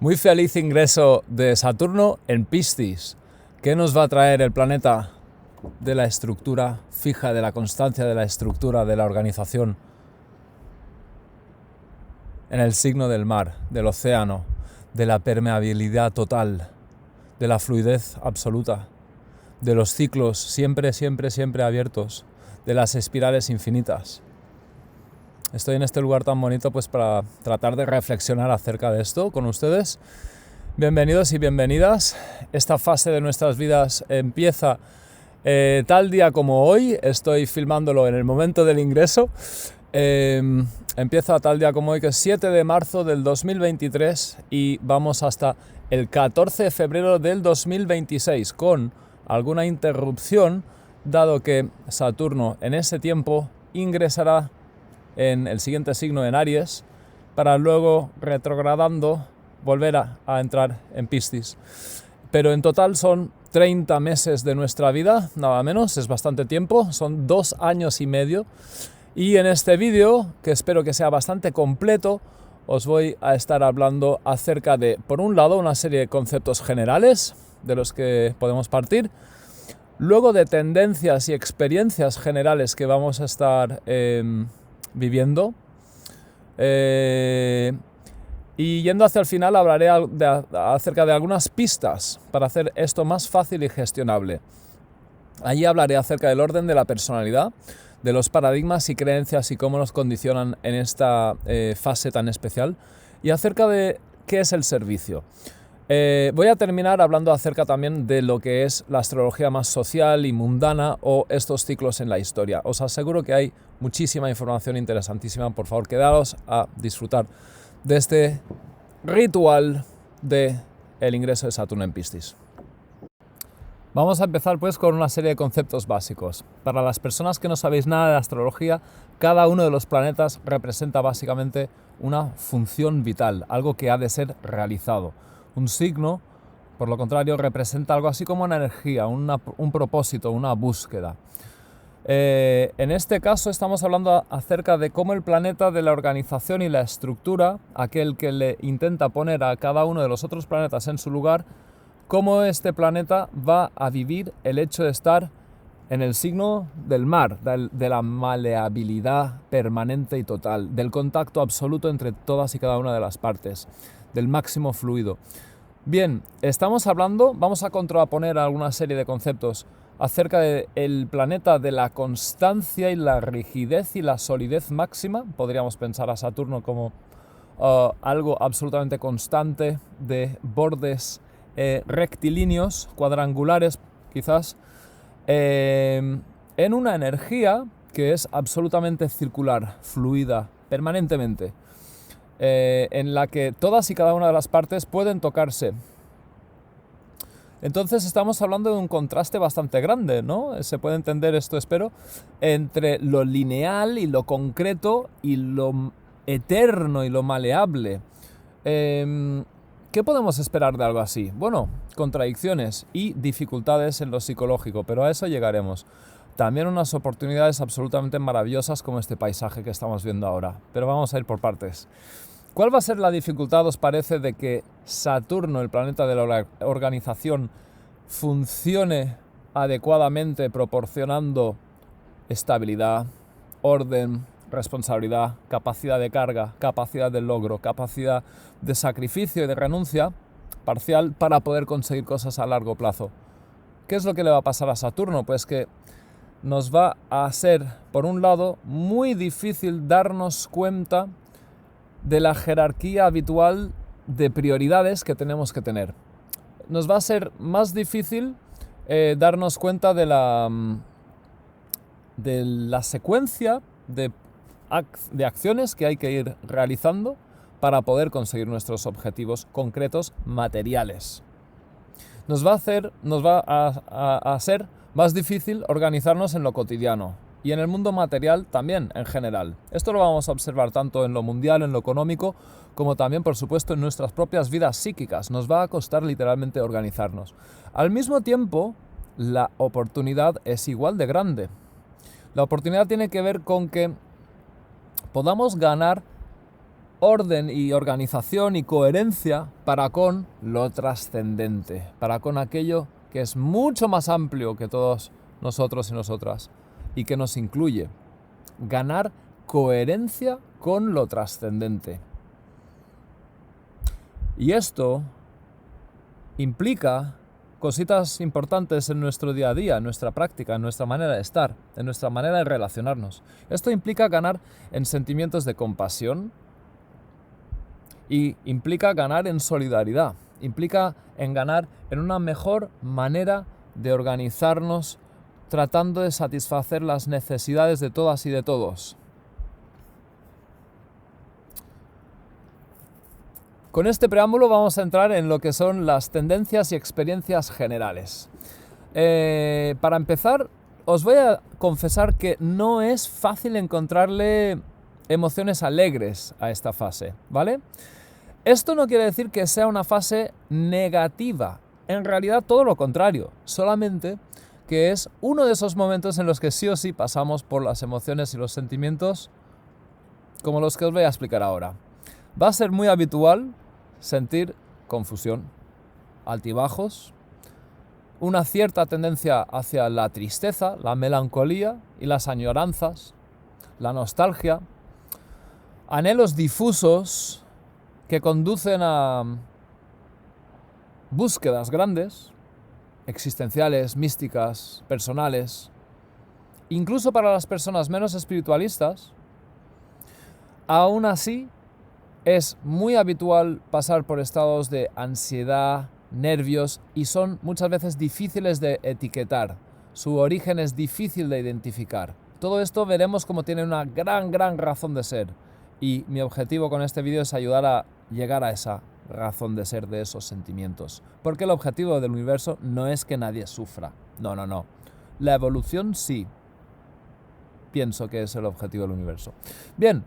Muy feliz ingreso de Saturno en Piscis. ¿Qué nos va a traer el planeta de la estructura fija, de la constancia de la estructura, de la organización? En el signo del mar, del océano, de la permeabilidad total, de la fluidez absoluta, de los ciclos siempre abiertos, de las espirales infinitas. Estoy en este lugar tan bonito pues para tratar de reflexionar acerca de esto con ustedes. Bienvenidos y bienvenidas. Esta fase de nuestras vidas empieza tal día como hoy. Estoy filmándolo en el momento del ingreso. Empieza tal día como hoy, que es 7 de marzo del 2023 y vamos hasta el 14 de febrero del 2026 con alguna interrupción, dado que Saturno en ese tiempo ingresará en el siguiente signo, en Aries, para luego, retrogradando, volver a entrar en Piscis. Pero en total son 30 meses de nuestra vida, nada menos, es bastante tiempo, son 2 años y medio. Y en este vídeo, que espero que sea bastante completo, os voy a estar hablando acerca de, por un lado, una serie de conceptos generales de los que podemos partir, luego de tendencias y experiencias generales que vamos a estar viviendo, y yendo hacia el final hablaré acerca de algunas pistas para hacer esto más fácil y gestionable. Allí hablaré acerca del orden de la personalidad, de los paradigmas y creencias y cómo nos condicionan en esta fase tan especial, y acerca de qué es el servicio. Voy a terminar hablando acerca también de lo que es la astrología más social y mundana o estos ciclos en la historia. Os aseguro que hay muchísima información interesantísima. Por favor, quedaos a disfrutar de este ritual de el ingreso de Saturno en Piscis. Vamos a empezar pues con una serie de conceptos básicos. Para las personas que no sabéis nada de astrología, cada uno de los planetas representa básicamente una función vital, algo que ha de ser realizado. Un signo, por lo contrario, representa algo así como una energía, un propósito, una búsqueda. En este caso estamos hablando acerca de cómo el planeta de la organización y la estructura, aquel que le intenta poner a cada uno de los otros planetas en su lugar, cómo este planeta va a vivir el hecho de estar en el signo del mar, de la maleabilidad permanente y total, del contacto absoluto entre todas y cada una de las partes, del máximo fluido. Bien, estamos hablando, vamos a contraponer alguna serie de conceptos acerca del planeta de la constancia y la rigidez y la solidez máxima. Podríamos pensar a Saturno como algo absolutamente constante, de bordes rectilíneos, cuadrangulares quizás, en una energía que es absolutamente circular, fluida, permanentemente, en la que todas y cada una de las partes pueden tocarse. Entonces estamos hablando de un contraste bastante grande, ¿no? Se puede entender esto, espero, entre lo lineal y lo concreto y lo eterno y lo maleable. ¿Qué podemos esperar de algo así? Bueno, contradicciones y dificultades en lo psicológico, pero a eso llegaremos. También unas oportunidades absolutamente maravillosas como este paisaje que estamos viendo ahora. Pero vamos a ir por partes. ¿Cuál va a ser la dificultad, os parece, de que Saturno, el planeta de la organización, funcione adecuadamente proporcionando estabilidad, orden, responsabilidad, capacidad de carga, capacidad de logro, capacidad de sacrificio y de renuncia parcial para poder conseguir cosas a largo plazo? ¿Qué es lo que le va a pasar a Saturno? Pues que nos va a ser, por un lado, muy difícil darnos cuenta de la jerarquía habitual de prioridades que tenemos que tener. Nos va a ser más difícil darnos cuenta de la secuencia de acciones que hay que ir realizando para poder conseguir nuestros objetivos concretos materiales. Nos va a ser más difícil organizarnos en lo cotidiano y en el mundo material también en general. Esto lo vamos a observar tanto en lo mundial, en lo económico, como también, por supuesto, en nuestras propias vidas psíquicas. Nos va a costar literalmente organizarnos. Al mismo tiempo, la oportunidad es igual de grande. La oportunidad tiene que ver con que podamos ganar orden y organización y coherencia para con lo trascendente, para con aquello que es mucho más amplio que todos nosotros y nosotras y que nos incluye. Ganar coherencia con lo trascendente. Y esto implica cositas importantes en nuestro día a día, en nuestra práctica, en nuestra manera de estar, en nuestra manera de relacionarnos. Esto implica ganar en sentimientos de compasión y implica ganar en solidaridad, implica en ganar en una mejor manera de organizarnos tratando de satisfacer las necesidades de todas y de todos. Con este preámbulo vamos a entrar en lo que son las tendencias y experiencias generales. Para empezar, os voy a confesar que no es fácil encontrarle emociones alegres a esta fase, ¿vale? Esto no quiere decir que sea una fase negativa, en realidad todo lo contrario, solamente que es uno de esos momentos en los que sí o sí pasamos por las emociones y los sentimientos como los que os voy a explicar ahora. Va a ser muy habitual sentir confusión, altibajos, una cierta tendencia hacia la tristeza, la melancolía y las añoranzas, la nostalgia, anhelos difusos que conducen a búsquedas grandes, existenciales, místicas, personales. Incluso para las personas menos espiritualistas, aún así es muy habitual pasar por estados de ansiedad, nervios, y son muchas veces difíciles de etiquetar. Su origen es difícil de identificar. Todo esto veremos cómo tiene una gran razón de ser. Y mi objetivo con este vídeo es ayudar a llegar a esa razón de ser de esos sentimientos. Porque el objetivo del universo no es que nadie sufra. No. La evolución sí. Pienso que es el objetivo del universo. Bien.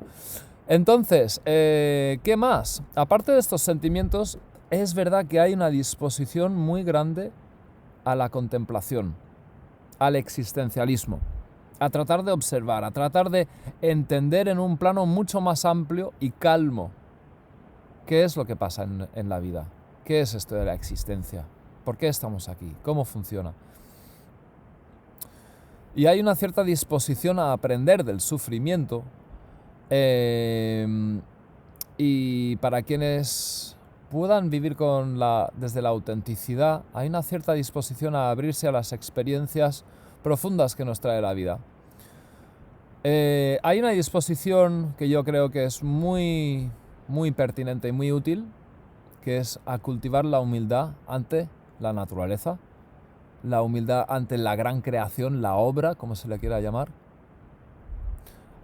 Entonces, ¿qué más? Aparte de estos sentimientos, es verdad que hay una disposición muy grande a la contemplación, al existencialismo, a tratar de observar, a tratar de entender en un plano mucho más amplio y calmo qué es lo que pasa en la vida, qué es esto de la existencia, por qué estamos aquí, cómo funciona. Y hay una cierta disposición a aprender del sufrimiento. Y para quienes puedan vivir desde la autenticidad, hay una cierta disposición a abrirse a las experiencias profundas que nos trae la vida. Hay una disposición que yo creo que es muy pertinente y muy útil, que es a cultivar la humildad ante la naturaleza, la humildad ante la gran creación, la obra, como se le quiera llamar,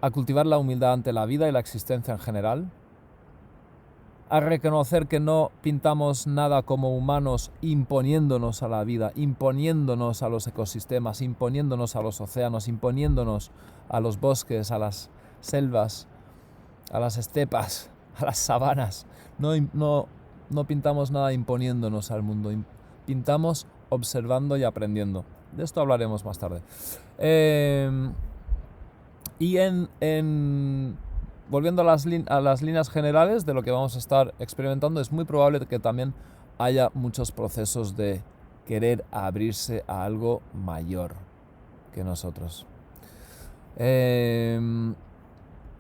a cultivar la humildad ante la vida y la existencia en general, a reconocer que no pintamos nada como humanos imponiéndonos a la vida, imponiéndonos a los ecosistemas, imponiéndonos a los océanos, imponiéndonos a los bosques, a las selvas, a las estepas, a las sabanas. No pintamos nada imponiéndonos al mundo, pintamos observando y aprendiendo. De esto hablaremos más tarde. Y volviendo a las líneas generales de lo que vamos a estar experimentando, es muy probable que también haya muchos procesos de querer abrirse a algo mayor que nosotros.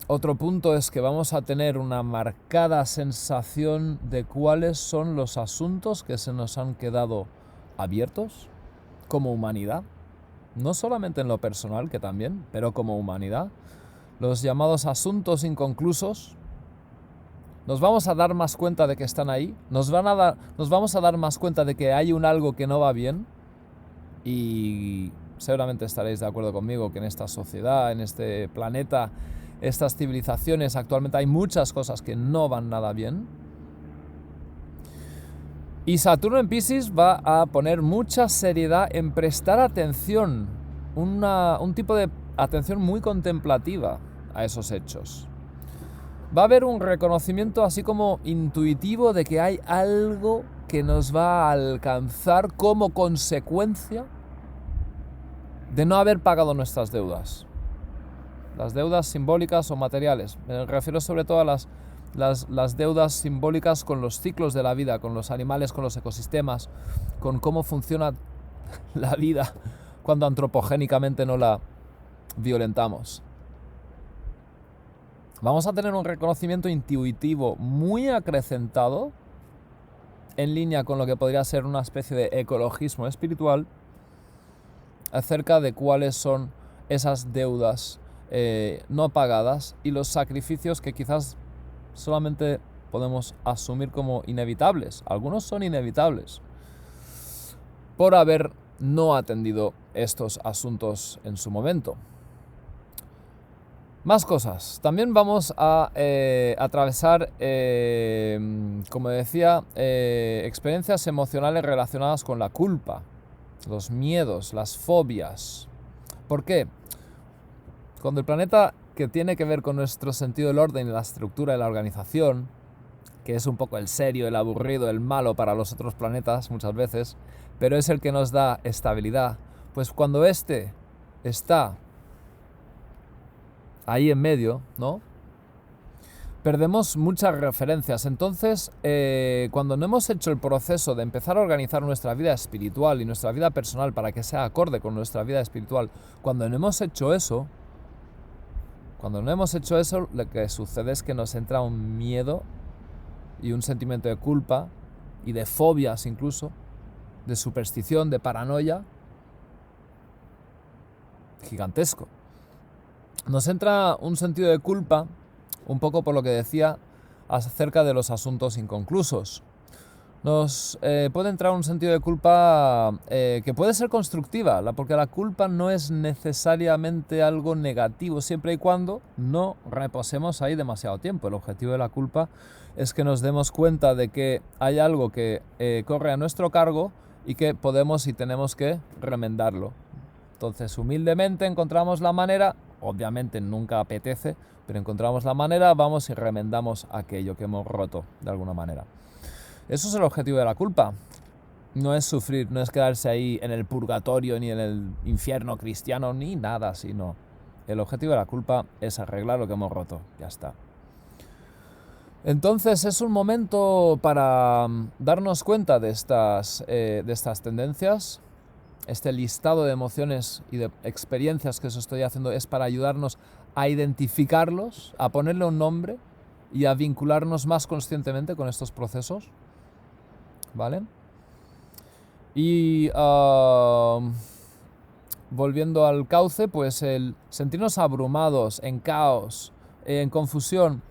Otro punto es que vamos a tener una marcada sensación de cuáles son los asuntos que se nos han quedado abiertos como humanidad. No solamente en lo personal, que también, pero como humanidad. Los llamados asuntos inconclusos. Nos vamos a dar más cuenta de que están ahí. Nos vamos a dar más cuenta de que hay algo que no va bien. Y seguramente estaréis de acuerdo conmigo que en esta sociedad, en este planeta, estas civilizaciones, actualmente hay muchas cosas que no van nada bien. Y Saturno en Piscis va a poner mucha seriedad en prestar atención, un tipo de atención muy contemplativa a esos hechos. Va a haber un reconocimiento así como intuitivo de que hay algo que nos va a alcanzar como consecuencia de no haber pagado nuestras deudas. Las deudas simbólicas o materiales. Me refiero sobre todo a las las deudas simbólicas con los ciclos de la vida, con los animales, con los ecosistemas, con cómo funciona la vida cuando antropogénicamente no la violentamos. Vamos a tener un reconocimiento intuitivo muy acrecentado, en línea con lo que podría ser una especie de ecologismo espiritual, acerca de cuáles son esas deudas no pagadas y los sacrificios que quizás solamente podemos asumir como inevitables. Algunos son inevitables por haber no atendido estos asuntos en su momento. Más cosas. También vamos a atravesar, como decía, experiencias emocionales relacionadas con la culpa, los miedos, las fobias. ¿Por qué? Cuando el planeta, que tiene que ver con nuestro sentido del orden y la estructura de la organización, que es un poco el serio, el aburrido, el malo para los otros planetas muchas veces, pero es el que nos da estabilidad, pues cuando este está ahí en medio, ¿no?, perdemos muchas referencias. Entonces, cuando no hemos hecho el proceso de empezar a organizar nuestra vida espiritual y nuestra vida personal para que sea acorde con nuestra vida espiritual, cuando no hemos hecho eso, lo que sucede es que nos entra un miedo y un sentimiento de culpa y de fobias incluso, de superstición, de paranoia, gigantesco. Nos entra un sentido de culpa, un poco por lo que decía acerca de los asuntos inconclusos. Nos puede entrar un sentido de culpa que puede ser constructiva, porque la culpa no es necesariamente algo negativo, siempre y cuando no reposemos ahí demasiado tiempo. El objetivo de la culpa es que nos demos cuenta de que hay algo que corre a nuestro cargo y que podemos y tenemos que remendarlo. Entonces, humildemente encontramos la manera, obviamente nunca apetece, pero encontramos la manera, vamos y remendamos aquello que hemos roto de alguna manera. Eso es el objetivo de la culpa. No es sufrir, no es quedarse ahí en el purgatorio, ni en el infierno cristiano, ni nada así, no. El objetivo de la culpa es arreglar lo que hemos roto, ya está. Entonces es un momento para darnos cuenta de estas tendencias. Este listado de emociones y de experiencias que os estoy haciendo es para ayudarnos a identificarlos, a ponerle un nombre y a vincularnos más conscientemente con estos procesos, ¿vale? Y volviendo al cauce, pues el sentirnos abrumados, en caos, en confusión,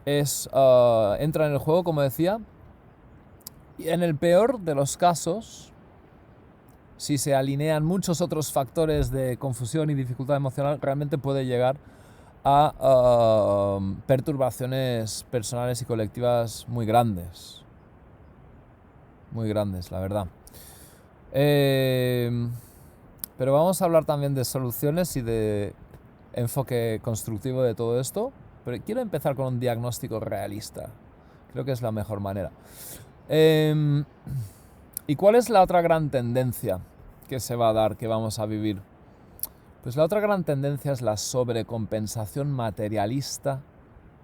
entra en el juego, como decía, y en el peor de los casos, si se alinean muchos otros factores de confusión y dificultad emocional, realmente puede llegar a perturbaciones personales y colectivas muy grandes. Muy grandes, la verdad. Pero vamos a hablar también de soluciones y de enfoque constructivo de todo esto. Pero quiero empezar con un diagnóstico realista. Creo que es la mejor manera. ¿Y cuál es la otra gran tendencia que se va a dar, que vamos a vivir? Pues la otra gran tendencia es la sobrecompensación materialista,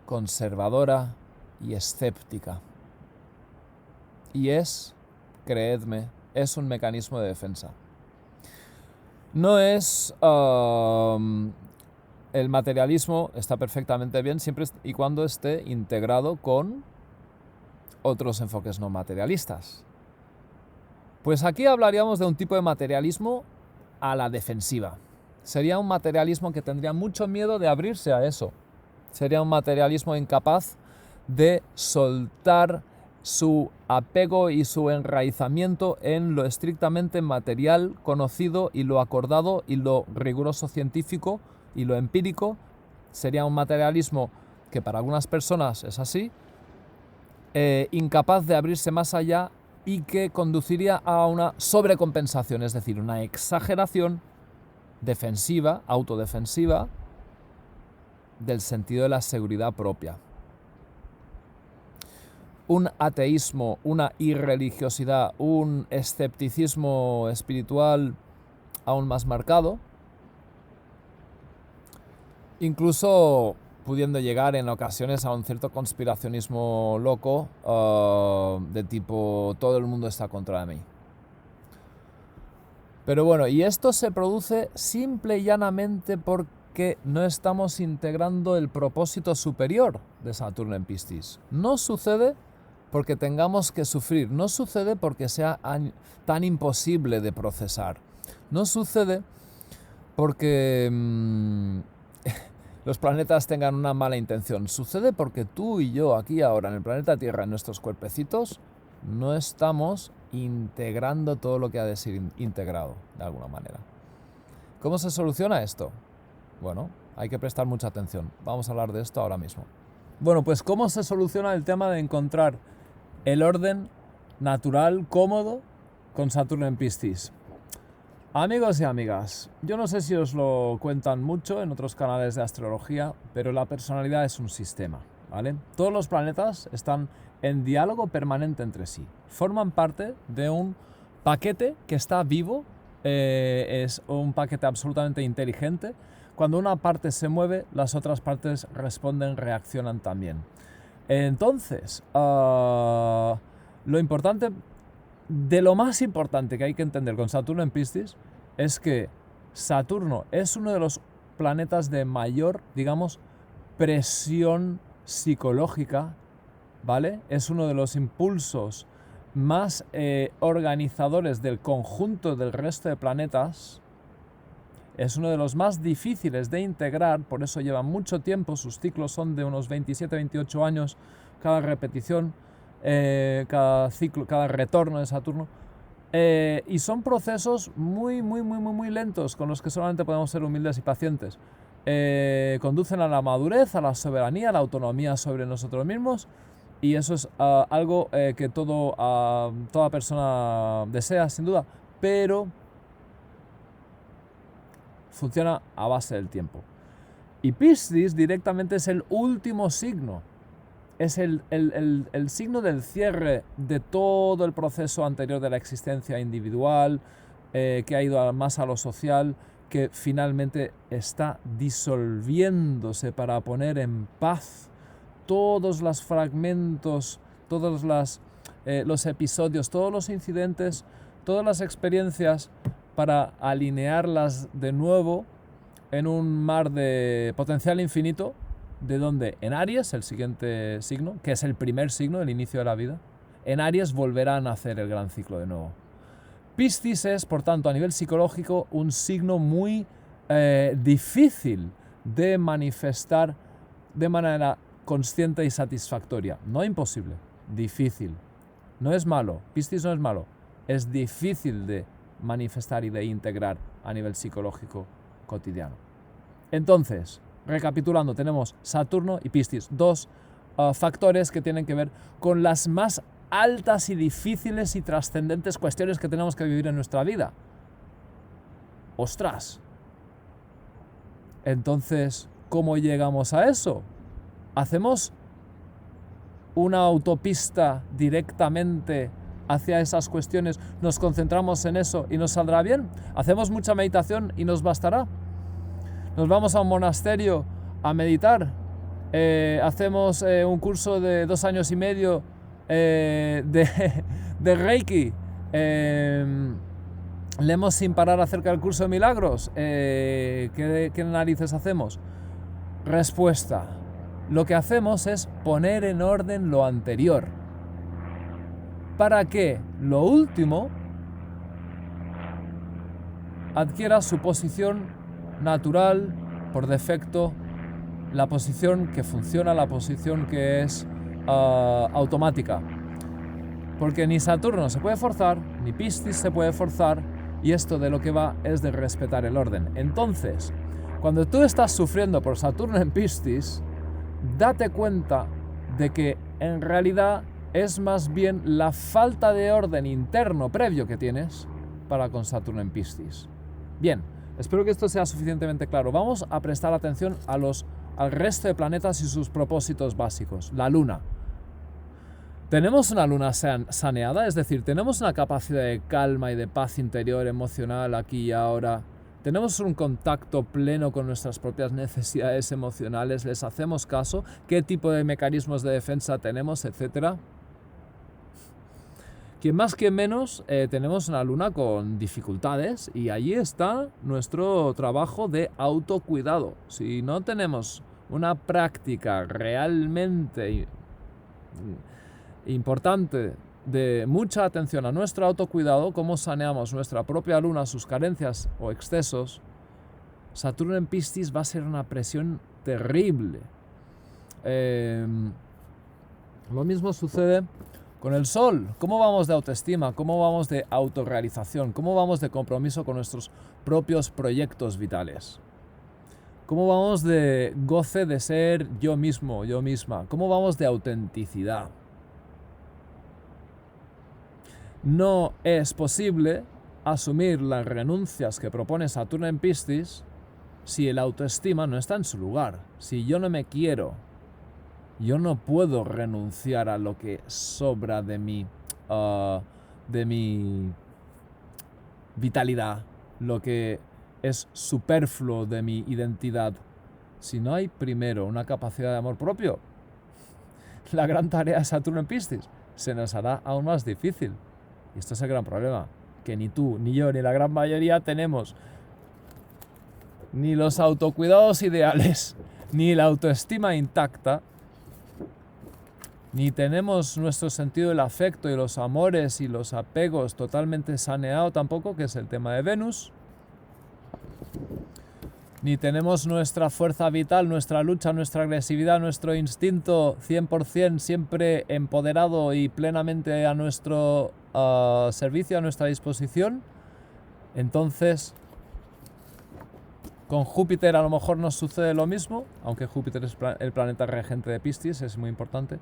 conservadora y escéptica. Y creedme, es un mecanismo de defensa. No es... el materialismo está perfectamente bien siempre y cuando esté integrado con otros enfoques no materialistas. Pues aquí hablaríamos de un tipo de materialismo a la defensiva. Sería un materialismo que tendría mucho miedo de abrirse a eso. Sería un materialismo incapaz de soltar su apego y su enraizamiento en lo estrictamente material, conocido, y lo acordado, y lo riguroso científico, y lo empírico. Sería un materialismo que para algunas personas es así, incapaz de abrirse más allá, y que conduciría a una sobrecompensación, es decir, una exageración defensiva, autodefensiva, del sentido de la seguridad propia. Un ateísmo, una irreligiosidad, un escepticismo espiritual aún más marcado. Incluso pudiendo llegar en ocasiones a un cierto conspiracionismo loco de tipo todo el mundo está contra mí. Pero bueno, y esto se produce simple y llanamente porque no estamos integrando el propósito superior de Saturno en Piscis. No sucede porque tengamos que sufrir, no sucede porque sea tan imposible de procesar, no sucede porque los planetas tengan una mala intención, sucede porque tú y yo aquí ahora en el planeta Tierra, en nuestros cuerpecitos, no estamos integrando todo lo que ha de ser integrado de alguna manera. ¿Cómo se soluciona esto? Bueno, hay que prestar mucha atención, vamos a hablar de esto ahora mismo. Bueno, pues ¿cómo se soluciona el tema de encontrar el orden natural, cómodo, con Saturno en Piscis? Amigos y amigas, yo no sé si os lo cuentan mucho en otros canales de astrología, pero la personalidad es un sistema, ¿vale? Todos los planetas están en diálogo permanente entre sí. Forman parte de un paquete que está vivo, es un paquete absolutamente inteligente. Cuando una parte se mueve, las otras partes responden, reaccionan también. Entonces, lo importante, de lo más importante que hay que entender con Saturno en Piscis, es que Saturno es uno de los planetas de mayor, digamos, presión psicológica, ¿vale? Es uno de los impulsos más organizadores del conjunto del resto de planetas. Es uno de los más difíciles de integrar, por eso lleva mucho tiempo, sus ciclos son de unos 27-28 años cada repetición, cada ciclo, cada retorno de Saturno, y son procesos muy lentos con los que solamente podemos ser humildes y pacientes. Conducen a la madurez, a la soberanía, a la autonomía sobre nosotros mismos, y eso es algo que toda persona desea, sin duda, pero funciona a base del tiempo. Y Piscis directamente es el último signo. Es el signo del cierre de todo el proceso anterior de la existencia individual, que ha ido más a lo social, que finalmente está disolviéndose para poner en paz todos los fragmentos, todos los episodios, todos los incidentes, todas las experiencias, para alinearlas de nuevo en un mar de potencial infinito. ¿De dónde? En Aries, el siguiente signo, que es el primer signo, el inicio de la vida. En Aries volverá a nacer el gran ciclo de nuevo. Piscis es, por tanto, a nivel psicológico, un signo muy difícil de manifestar de manera consciente y satisfactoria. No imposible, difícil. No es malo, Piscis no es malo, es difícil de manifestar y de integrar a nivel psicológico cotidiano. Entonces, recapitulando, tenemos Saturno y Piscis, dos factores que tienen que ver con las más altas y difíciles y trascendentes cuestiones que tenemos que vivir en nuestra vida. ¡Ostras! Entonces, ¿cómo llegamos a eso? ¿Hacemos una autopista directamente hacia esas cuestiones, nos concentramos en eso y nos saldrá bien? ¿Hacemos mucha meditación y nos bastará? ¿Nos vamos a un monasterio a meditar? ¿Hacemos un curso de 2 años y medio de Reiki? ¿Leemos sin parar acerca del curso de milagros? ¿Qué narices hacemos? Respuesta: lo que hacemos es poner en orden lo anterior, para que lo último adquiera su posición natural, por defecto, la posición que funciona, la posición que es automática. Porque ni Saturno se puede forzar, ni Piscis se puede forzar, y esto de lo que va es de respetar el orden. Entonces, cuando tú estás sufriendo por Saturno en Piscis, date cuenta de que en realidad es más bien la falta de orden interno previo que tienes para con Saturno en Piscis. Bien, espero que esto sea suficientemente claro. Vamos a prestar atención al resto de planetas y sus propósitos básicos. La Luna. ¿Tenemos una luna saneada? Es decir, ¿tenemos una capacidad de calma y de paz interior, emocional, aquí y ahora, tenemos un contacto pleno con nuestras propias necesidades emocionales, les hacemos caso, qué tipo de mecanismos de defensa tenemos, etcétera. Que más que menos tenemos una luna con dificultades y allí está nuestro trabajo de autocuidado. Si no tenemos una práctica realmente importante de mucha atención a nuestro autocuidado, cómo saneamos nuestra propia luna, sus carencias o excesos, Saturno en Piscis va a ser una presión terrible. Lo mismo sucede con el Sol. ¿Cómo vamos de autoestima? ¿Cómo vamos de autorrealización? ¿Cómo vamos de compromiso con nuestros propios proyectos vitales? ¿Cómo vamos de goce de ser yo mismo, yo misma? ¿Cómo vamos de autenticidad? No es posible asumir las renuncias que propone Saturno en Piscis si el autoestima no está en su lugar. Si yo no me quiero, yo no puedo renunciar a lo que sobra de mi vitalidad, lo que es superfluo de mi identidad. Si no hay primero una capacidad de amor propio, la gran tarea de Saturno en Piscis se nos hará aún más difícil. Y esto es el gran problema, que ni tú, ni yo, ni la gran mayoría tenemos ni los autocuidados ideales, ni la autoestima intacta, ni tenemos nuestro sentido del afecto y los amores y los apegos totalmente saneado tampoco, que es el tema de Venus, ni tenemos nuestra fuerza vital, nuestra lucha, nuestra agresividad, nuestro instinto 100% siempre empoderado y plenamente a nuestro servicio, a nuestra disposición. Entonces, con Júpiter a lo mejor nos sucede lo mismo, aunque Júpiter es el planeta regente de Piscis, es muy importante.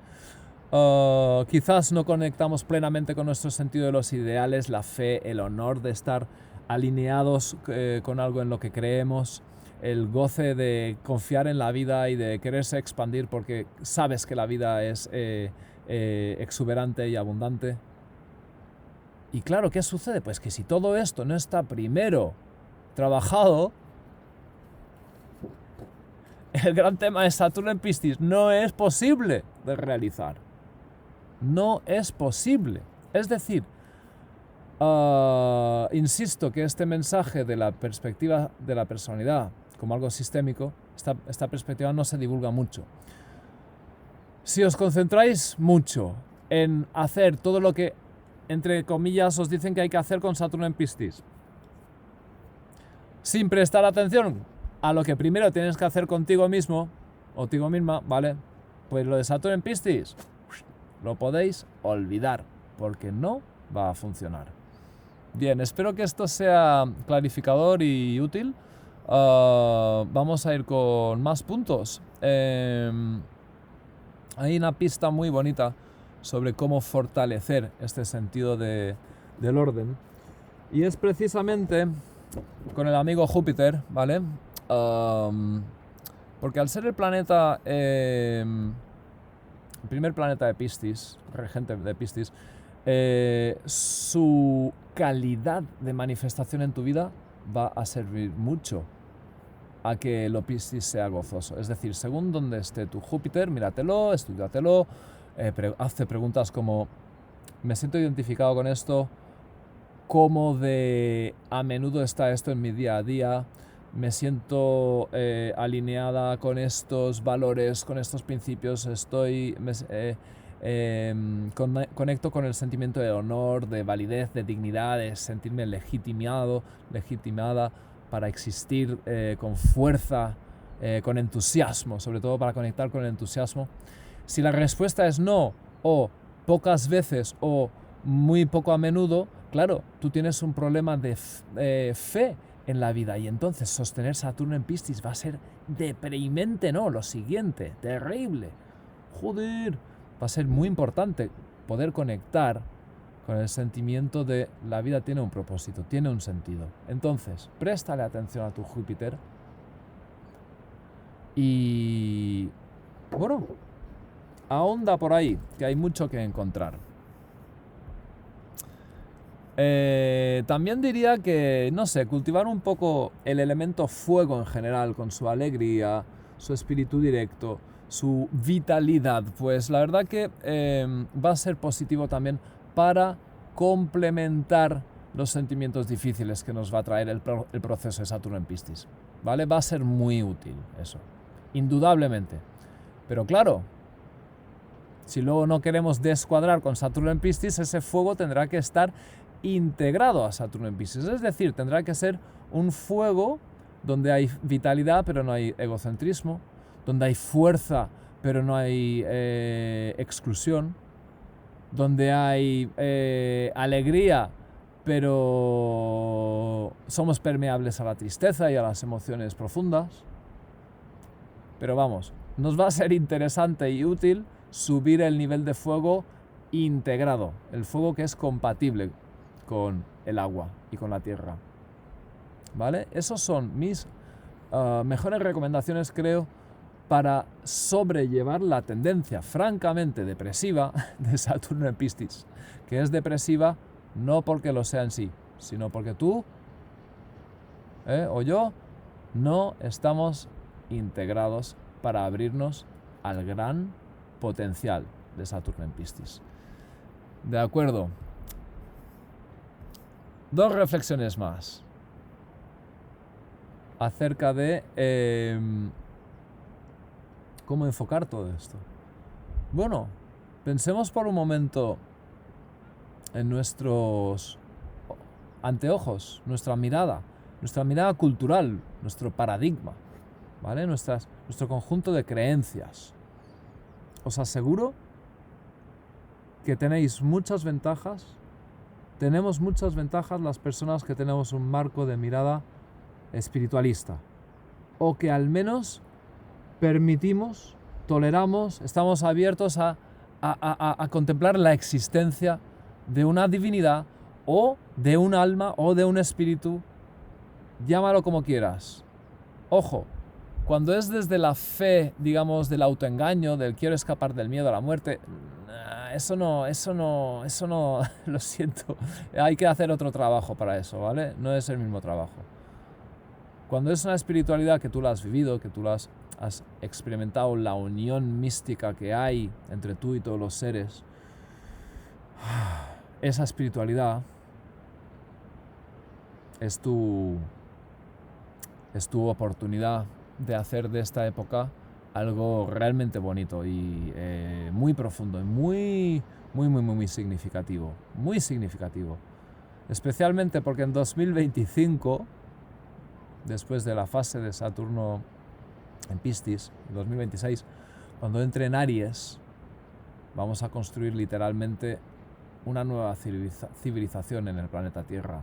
Quizás no conectamos plenamente con nuestro sentido de los ideales, la fe, el honor de estar alineados con algo en lo que creemos, el goce de confiar en la vida y de quererse expandir porque sabes que la vida es exuberante y abundante. Y claro, ¿qué sucede? Pues que si todo esto no está primero trabajado, el gran tema de Saturno en Piscis no es posible de realizar. No es posible. Es decir, insisto que este mensaje de la perspectiva de la personalidad como algo sistémico, esta perspectiva no se divulga mucho. Si os concentráis mucho en hacer todo lo que, entre comillas, os dicen que hay que hacer con Saturno en Piscis, sin prestar atención a lo que primero tienes que hacer contigo mismo o contigo misma, ¿vale? Pues lo de Saturno en Piscis lo podéis olvidar, porque no va a funcionar. Bien, espero que esto sea clarificador y útil. Vamos a ir con más puntos. Hay una pista muy bonita sobre cómo fortalecer este sentido del orden. Y es precisamente con el amigo Júpiter, ¿vale? Porque al ser el planeta, el primer planeta de Piscis, regente de Piscis, su calidad de manifestación en tu vida va a servir mucho a que lo Piscis sea gozoso. Es decir, según donde esté tu Júpiter, míratelo, estudiatelo, hazte preguntas como: ¿me siento identificado con esto? ¿Cómo de a menudo está esto en mi día a día? ¿Me siento alineada con estos valores, con estos principios? Conecto con el sentimiento de honor, de validez, de dignidad, de sentirme legitimada para existir con fuerza, con entusiasmo, sobre todo para conectar con el entusiasmo. Si la respuesta es no, o pocas veces, o muy poco a menudo, claro, tú tienes un problema de fe en la vida, y entonces sostener Saturno en Piscis va a ser deprimente, ¿no? Lo siguiente, terrible. Joder, va a ser muy importante poder conectar con el sentimiento de la vida tiene un propósito, tiene un sentido. Entonces, préstale atención a tu Júpiter y, bueno, ahonda por ahí, que hay mucho que encontrar. También diría que, no sé, cultivar un poco el elemento fuego en general, con su alegría, su espíritu directo, su vitalidad, pues la verdad que va a ser positivo también para complementar los sentimientos difíciles que nos va a traer el proceso de Saturno en Piscis, ¿vale? Va a ser muy útil eso, indudablemente. Pero claro, si luego no queremos descuadrar con Saturno en Piscis, ese fuego tendrá que estar integrado a Saturno en Piscis. Es decir, tendrá que ser un fuego donde hay vitalidad pero no hay egocentrismo, donde hay fuerza pero no hay exclusión, donde hay alegría pero somos permeables a la tristeza y a las emociones profundas. Pero vamos, nos va a ser interesante y útil subir el nivel de fuego integrado, el fuego que es compatible con el agua y con la tierra. ¿Vale? Esas son mis mejores recomendaciones, creo, para sobrellevar la tendencia francamente depresiva de Saturno en Piscis, que es depresiva no porque lo sea en sí, sino porque tú o yo no estamos integrados para abrirnos al gran potencial de Saturno en Piscis. De acuerdo. 2 reflexiones más acerca de cómo enfocar todo esto. Bueno, pensemos por un momento en nuestros anteojos, nuestra mirada cultural, nuestro paradigma, ¿vale? Nuestro conjunto de creencias. Os aseguro que tenéis muchas ventajas, tenemos muchas ventajas las personas que tenemos un marco de mirada espiritualista, o que al menos permitimos, toleramos, estamos abiertos a contemplar la existencia de una divinidad o de un alma o de un espíritu, llámalo como quieras. Ojo, cuando es desde la fe, digamos, del autoengaño, del quiero escapar del miedo a la muerte, eso no, lo siento, hay que hacer otro trabajo para eso, ¿vale? No es el mismo trabajo. Cuando es una espiritualidad que tú la has vivido, que tú la has experimentado, la unión mística que hay entre tú y todos los seres, esa espiritualidad es tu oportunidad de hacer de esta época algo realmente bonito y muy profundo y muy significativo. Muy significativo. Especialmente porque en 2025, después de la fase de Saturno en Piscis, en 2026, cuando entre en Aries, vamos a construir literalmente una nueva civilización en el planeta Tierra.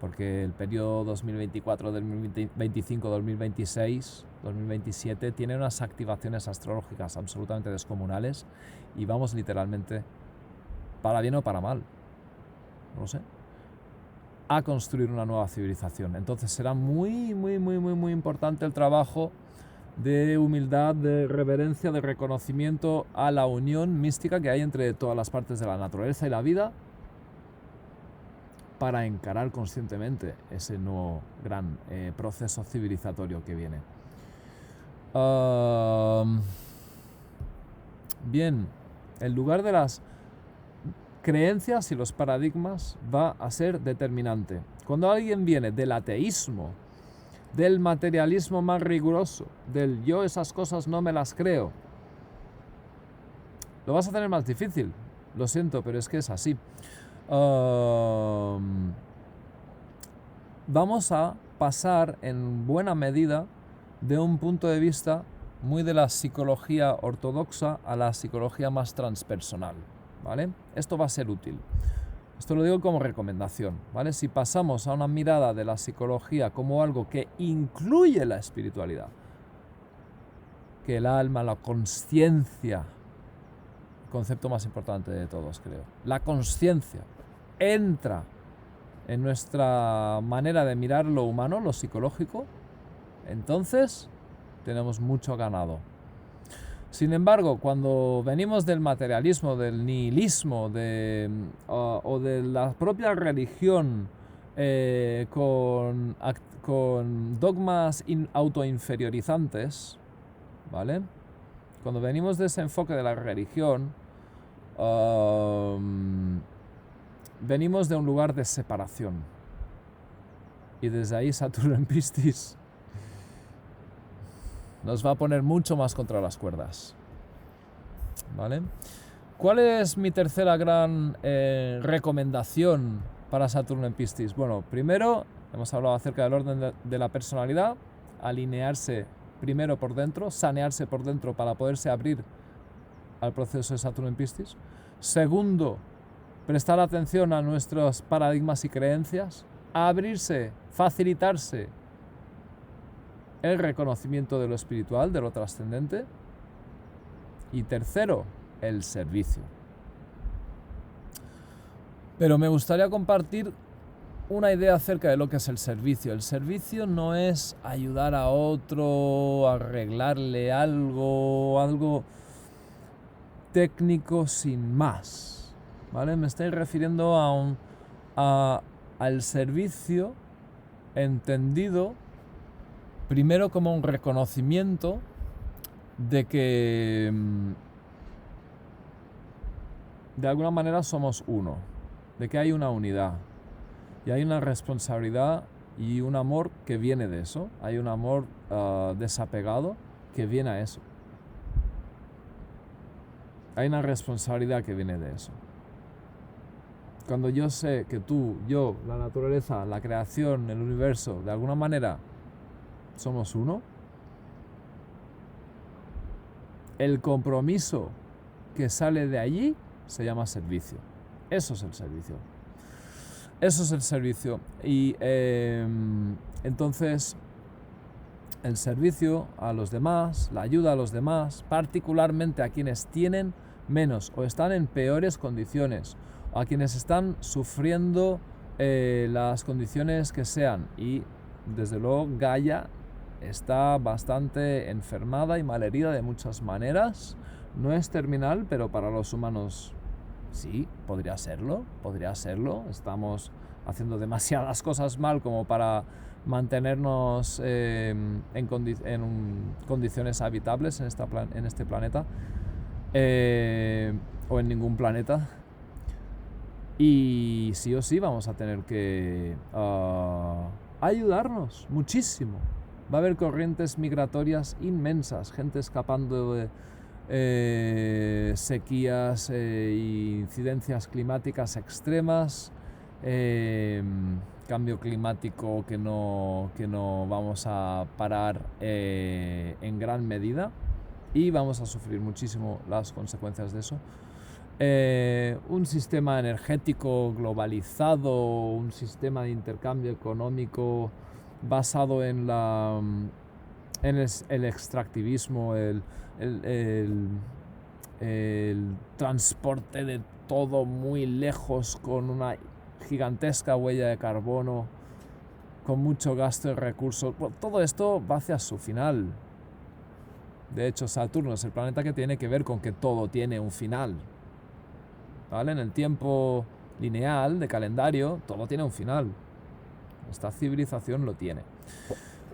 Porque el periodo 2024, 2025, 2026, 2027 tiene unas activaciones astrológicas absolutamente descomunales y vamos literalmente, para bien o para mal, no lo sé, a construir una nueva civilización. Entonces será muy importante el trabajo de humildad, de reverencia, de reconocimiento a la unión mística que hay entre todas las partes de la naturaleza y la vida, para encarar conscientemente ese nuevo gran proceso civilizatorio que viene. Bien, el lugar de las creencias y los paradigmas va a ser determinante. Cuando alguien viene del ateísmo, del materialismo más riguroso, del yo esas cosas no me las creo, lo vas a tener más difícil. Lo siento, pero es que es así. Vamos a pasar en buena medida de un punto de vista muy de la psicología ortodoxa a la psicología más transpersonal, ¿vale? Esto va a ser útil. Esto lo digo como recomendación, ¿vale? Si pasamos a una mirada de la psicología como algo que incluye la espiritualidad, que el alma, la consciencia, el concepto más importante de todos, creo, la consciencia entra en nuestra manera de mirar lo humano, lo psicológico, entonces tenemos mucho ganado. Sin embargo, cuando venimos del materialismo, del nihilismo, o de la propia religión con dogmas autoinferiorizantes, ¿vale? Cuando venimos de ese enfoque de la religión, venimos de un lugar de separación. Y desde ahí Saturno en Piscis nos va a poner mucho más contra las cuerdas, ¿vale? ¿Cuál es mi tercera gran recomendación para Saturno en Piscis? Bueno, primero hemos hablado acerca del orden de la personalidad, alinearse primero por dentro, sanearse por dentro para poderse abrir al proceso de Saturno en Piscis. Segundo, prestar atención a nuestros paradigmas y creencias, abrirse, facilitarse el reconocimiento de lo espiritual, de lo trascendente. Y tercero, el servicio. Pero me gustaría compartir una idea acerca de lo que es el servicio. El servicio no es ayudar a otro, arreglarle algo técnico sin más, ¿vale? Me estoy refiriendo al servicio entendido primero como un reconocimiento de que de alguna manera somos uno, de que hay una unidad y hay una responsabilidad y un amor que viene de eso, hay un amor desapegado que viene a eso, hay una responsabilidad que viene de eso. Cuando yo sé que tú, yo, la naturaleza, la creación, el universo, de alguna manera somos uno, el compromiso que sale de allí se llama servicio. Eso es el servicio. Eso es el servicio. Y entonces el servicio a los demás, la ayuda a los demás, particularmente a quienes tienen menos o están en peores condiciones, o a quienes están sufriendo las condiciones que sean. Y desde luego Gaia está bastante enfermada y malherida de muchas maneras. No es terminal, pero para los humanos sí, podría serlo. Estamos haciendo demasiadas cosas mal como para mantenernos en condiciones habitables en este planeta, o en ningún planeta. Y sí o sí vamos a tener que ayudarnos muchísimo. Va a haber corrientes migratorias inmensas, gente escapando de sequías e incidencias climáticas extremas, cambio climático que no vamos a parar en gran medida, y vamos a sufrir muchísimo las consecuencias de eso. Un sistema energético globalizado, un sistema de intercambio económico basado en el extractivismo, el transporte de todo muy lejos con una gigantesca huella de carbono, con mucho gasto de recursos. Bueno, todo esto va hacia su final. De hecho, Saturno es el planeta que tiene que ver con que todo tiene un final, ¿vale? En el tiempo lineal de calendario, todo tiene un final. Esta civilización lo tiene.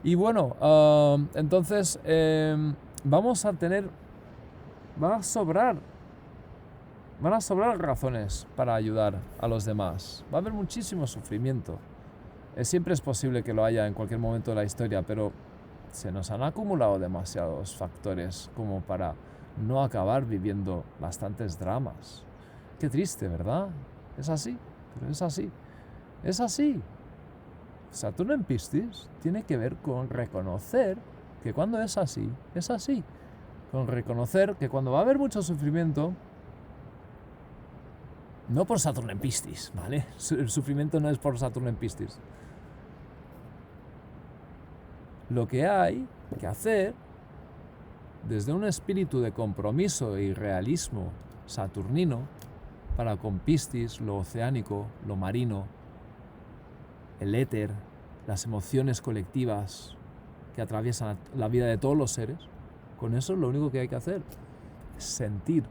Y bueno, entonces vamos a tener, van a sobrar razones para ayudar a los demás. Va a haber muchísimo sufrimiento. Siempre es posible que lo haya en cualquier momento de la historia, pero se nos han acumulado demasiados factores como para no acabar viviendo bastantes dramas. Qué triste, ¿verdad? Es así, pero es así. Es así. Saturno en Piscis tiene que ver con reconocer que cuando es así, es así. Con reconocer que cuando va a haber mucho sufrimiento, no por Saturno en Piscis, ¿vale? El sufrimiento no es por Saturno en Piscis. Lo que hay que hacer, desde un espíritu de compromiso y realismo saturnino, para con Piscis, lo oceánico, lo marino, el éter, las emociones colectivas que atraviesan la vida de todos los seres, con eso es lo único que hay que hacer. sentir,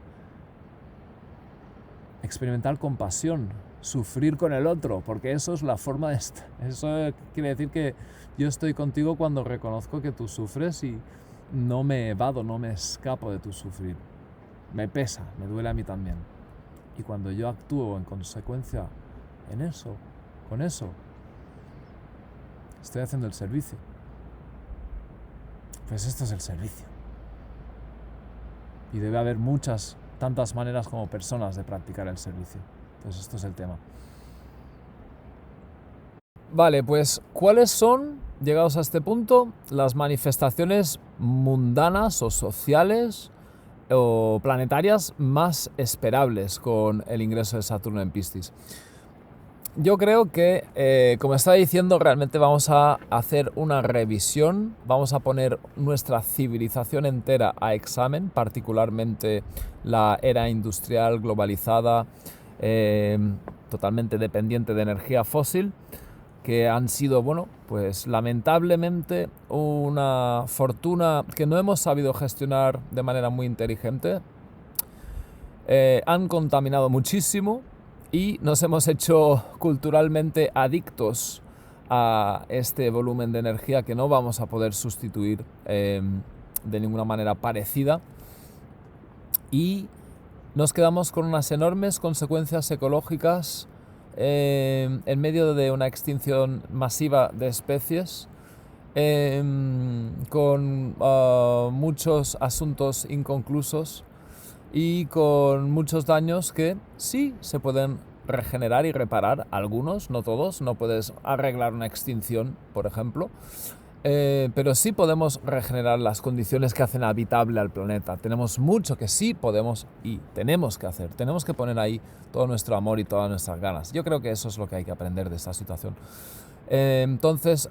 experimentar compasión, sufrir con el otro, porque eso es la forma de estar. Eso quiere decir que yo estoy contigo cuando reconozco que tú sufres y no me evado, no me escapo de tu sufrir. Me pesa, me duele a mí también. Y cuando yo actúo en consecuencia en eso, con eso, estoy haciendo el servicio. Pues esto es el servicio. Y debe haber tantas maneras como personas de practicar el servicio. Pues esto es el tema. Vale, pues ¿cuáles son, llegados a este punto, las manifestaciones mundanas o sociales o planetarias más esperables con el ingreso de Saturno en Piscis? Yo creo que, como estaba diciendo, realmente vamos a hacer una revisión, vamos a poner nuestra civilización entera a examen, particularmente la era industrial globalizada, totalmente dependiente de energía fósil, que han sido, bueno, pues lamentablemente una fortuna que no hemos sabido gestionar de manera muy inteligente. Han contaminado muchísimo y nos hemos hecho culturalmente adictos a este volumen de energía que no vamos a poder sustituir de ninguna manera parecida, y nos quedamos con unas enormes consecuencias ecológicas en medio de una extinción masiva de especies, con muchos asuntos inconclusos y con muchos daños que sí se pueden regenerar y reparar, algunos, no todos. No puedes arreglar una extinción, por ejemplo, pero sí podemos regenerar las condiciones que hacen habitable al planeta. Tenemos mucho que sí podemos y tenemos que hacer. Tenemos que poner ahí todo nuestro amor y todas nuestras ganas. Yo creo que eso es lo que hay que aprender de esta situación. Entonces,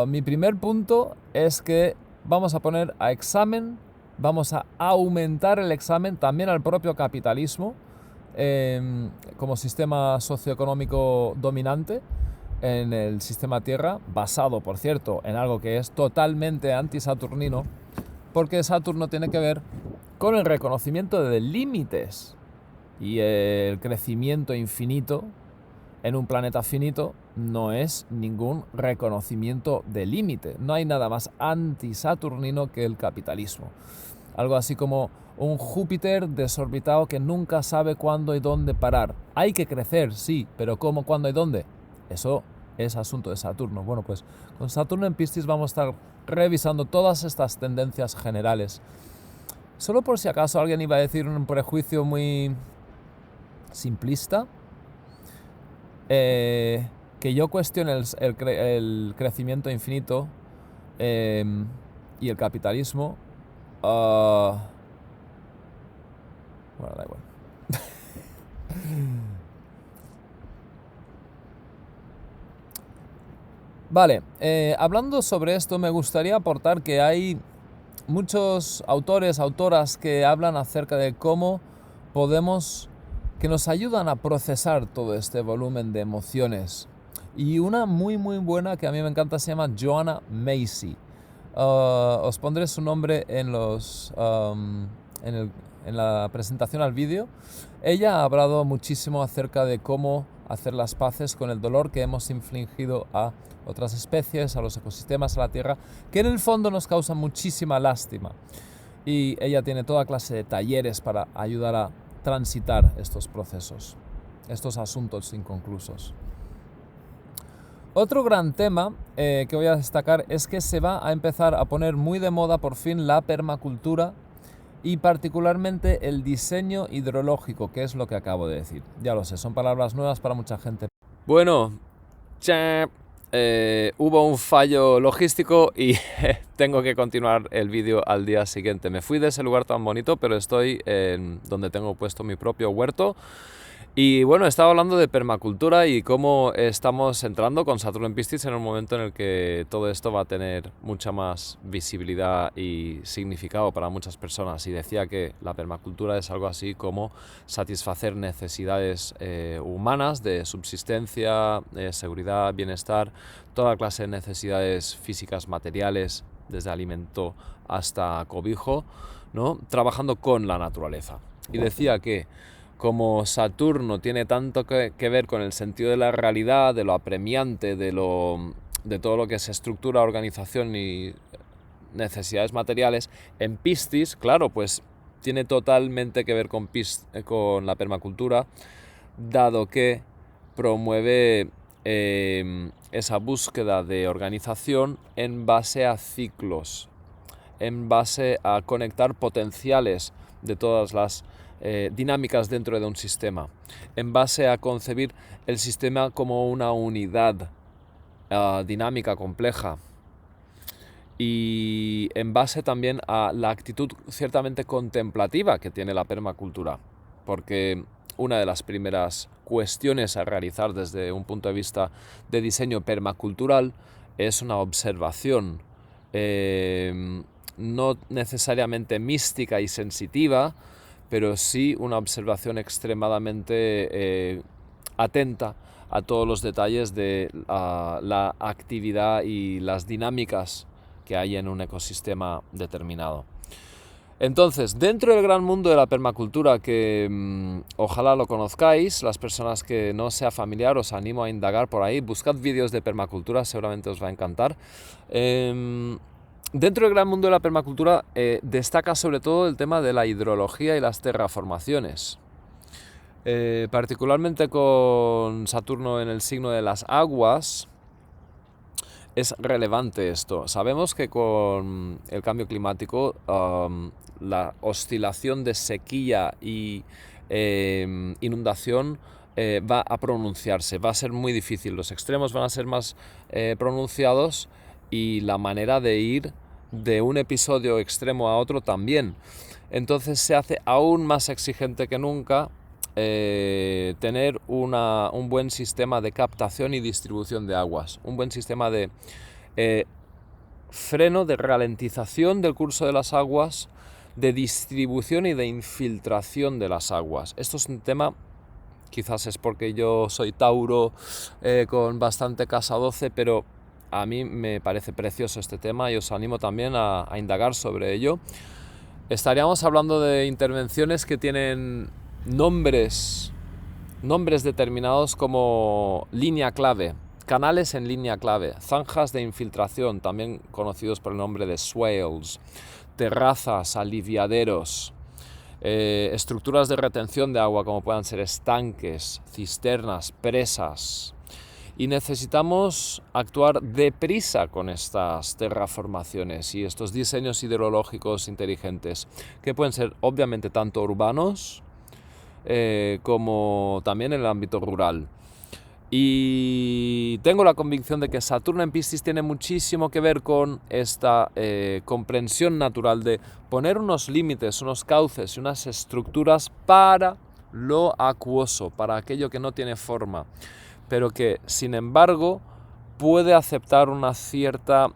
mi primer punto es que vamos a poner a examen, vamos a aumentar el examen también al propio capitalismo como sistema socioeconómico dominante en el sistema Tierra, basado, por cierto, en algo que es totalmente anti-saturnino, porque Saturno tiene que ver con el reconocimiento de límites y el crecimiento infinito en un planeta finito no es ningún reconocimiento de límite. No hay nada más anti-saturnino que el capitalismo. Algo así como un Júpiter desorbitado que nunca sabe cuándo y dónde parar. Hay que crecer, sí, pero ¿cómo, cuándo y dónde? Eso es asunto de Saturno. Bueno, pues con Saturno en Piscis vamos a estar revisando todas estas tendencias generales. Solo por si acaso alguien iba a decir un prejuicio muy simplista, que yo cuestione el crecimiento infinito y el capitalismo. Bueno, da igual. Vale, hablando sobre esto, me gustaría aportar que hay muchos autores, autoras que hablan acerca de cómo que nos ayudan a procesar todo este volumen de emociones. Y una muy buena que a mí me encanta se llama Joanna Macy. Os pondré su nombre en la presentación al vídeo. Ella ha hablado muchísimo acerca de cómo hacer las paces con el dolor que hemos infligido a otras especies, a los ecosistemas, a la Tierra, que en el fondo nos causan muchísima lástima. Y ella tiene toda clase de talleres para ayudar a transitar estos procesos, estos asuntos inconclusos. Otro gran tema que voy a destacar es que se va a empezar a poner muy de moda por fin la permacultura y particularmente el diseño hidrológico, que es lo que acabo de decir. Ya lo sé, son palabras nuevas para mucha gente. Bueno, hubo un fallo logístico y tengo que continuar el vídeo al día siguiente. Me fui de ese lugar tan bonito, pero estoy en donde tengo puesto mi propio huerto. Y bueno, estaba hablando de permacultura y cómo estamos entrando con Saturno en Piscis en un momento en el que todo esto va a tener mucha más visibilidad y significado para muchas personas. Y decía que la permacultura es algo así como satisfacer necesidades humanas de subsistencia, seguridad, bienestar, toda clase de necesidades físicas, materiales, desde alimento hasta cobijo, ¿no? Trabajando con la naturaleza. Y decía que como Saturno tiene tanto que ver con el sentido de la realidad, de lo apremiante, de todo lo que es estructura, organización y necesidades materiales, en Piscis, claro, pues tiene totalmente que ver con la permacultura, dado que promueve esa búsqueda de organización en base a ciclos, en base a conectar potenciales de todas las dinámicas dentro de un sistema, en base a concebir el sistema como una unidad dinámica, compleja, y en base también a la actitud ciertamente contemplativa que tiene la permacultura, porque una de las primeras cuestiones a realizar desde un punto de vista de diseño permacultural es una observación no necesariamente mística y sensitiva, pero sí una observación extremadamente atenta a todos los detalles de la actividad y las dinámicas que hay en un ecosistema determinado. Entonces, dentro del gran mundo de la permacultura, que ojalá lo conozcáis, las personas que no sea familiar, os animo a indagar por ahí, buscad vídeos de permacultura, seguramente os va a encantar. Dentro del gran mundo de la permacultura destaca sobre todo el tema de la hidrología y las terraformaciones. Particularmente con Saturno en el signo de las aguas, es relevante esto. Sabemos que con el cambio climático la oscilación de sequía y inundación va a pronunciarse, va a ser muy difícil, los extremos van a ser más pronunciados y la manera de ir de un episodio extremo a otro también. Entonces se hace aún más exigente que nunca tener un buen sistema de captación y distribución de aguas, un buen sistema de freno, de ralentización del curso de las aguas, de distribución y de infiltración de las aguas. Esto es un tema, quizás es porque yo soy Tauro con bastante casa 12, pero a mí me parece precioso este tema y os animo también a indagar sobre ello. Estaríamos hablando de intervenciones que tienen nombres determinados como línea clave, canales en línea clave, zanjas de infiltración, también conocidos por el nombre de swales, terrazas, aliviaderos, estructuras de retención de agua como puedan ser estanques, cisternas, presas. Y necesitamos actuar deprisa con estas terraformaciones y estos diseños hidrológicos inteligentes, que pueden ser obviamente tanto urbanos como también en el ámbito rural. Y tengo la convicción de que Saturno en Piscis tiene muchísimo que ver con esta comprensión natural de poner unos límites, unos cauces y unas estructuras para lo acuoso, para aquello que no tiene forma, pero que sin embargo puede aceptar un cierto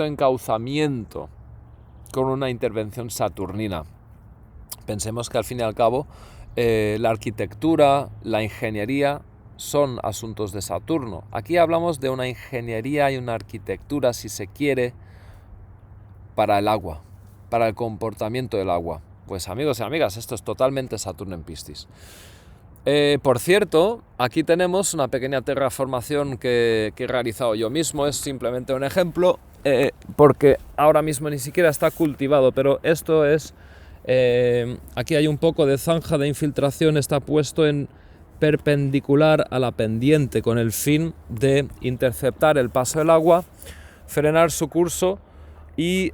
encauzamiento con una intervención saturnina. Pensemos que al fin y al cabo la arquitectura, la ingeniería son asuntos de Saturno. Aquí hablamos de una ingeniería y una arquitectura, si se quiere, para el agua, para el comportamiento del agua. Pues amigos y amigas, esto es totalmente Saturno en Piscis. Por cierto, aquí tenemos una pequeña terraformación que he realizado yo mismo, es simplemente un ejemplo, porque ahora mismo ni siquiera está cultivado, pero esto es, aquí hay un poco de zanja de infiltración, está puesto en perpendicular a la pendiente con el fin de interceptar el paso del agua, frenar su curso y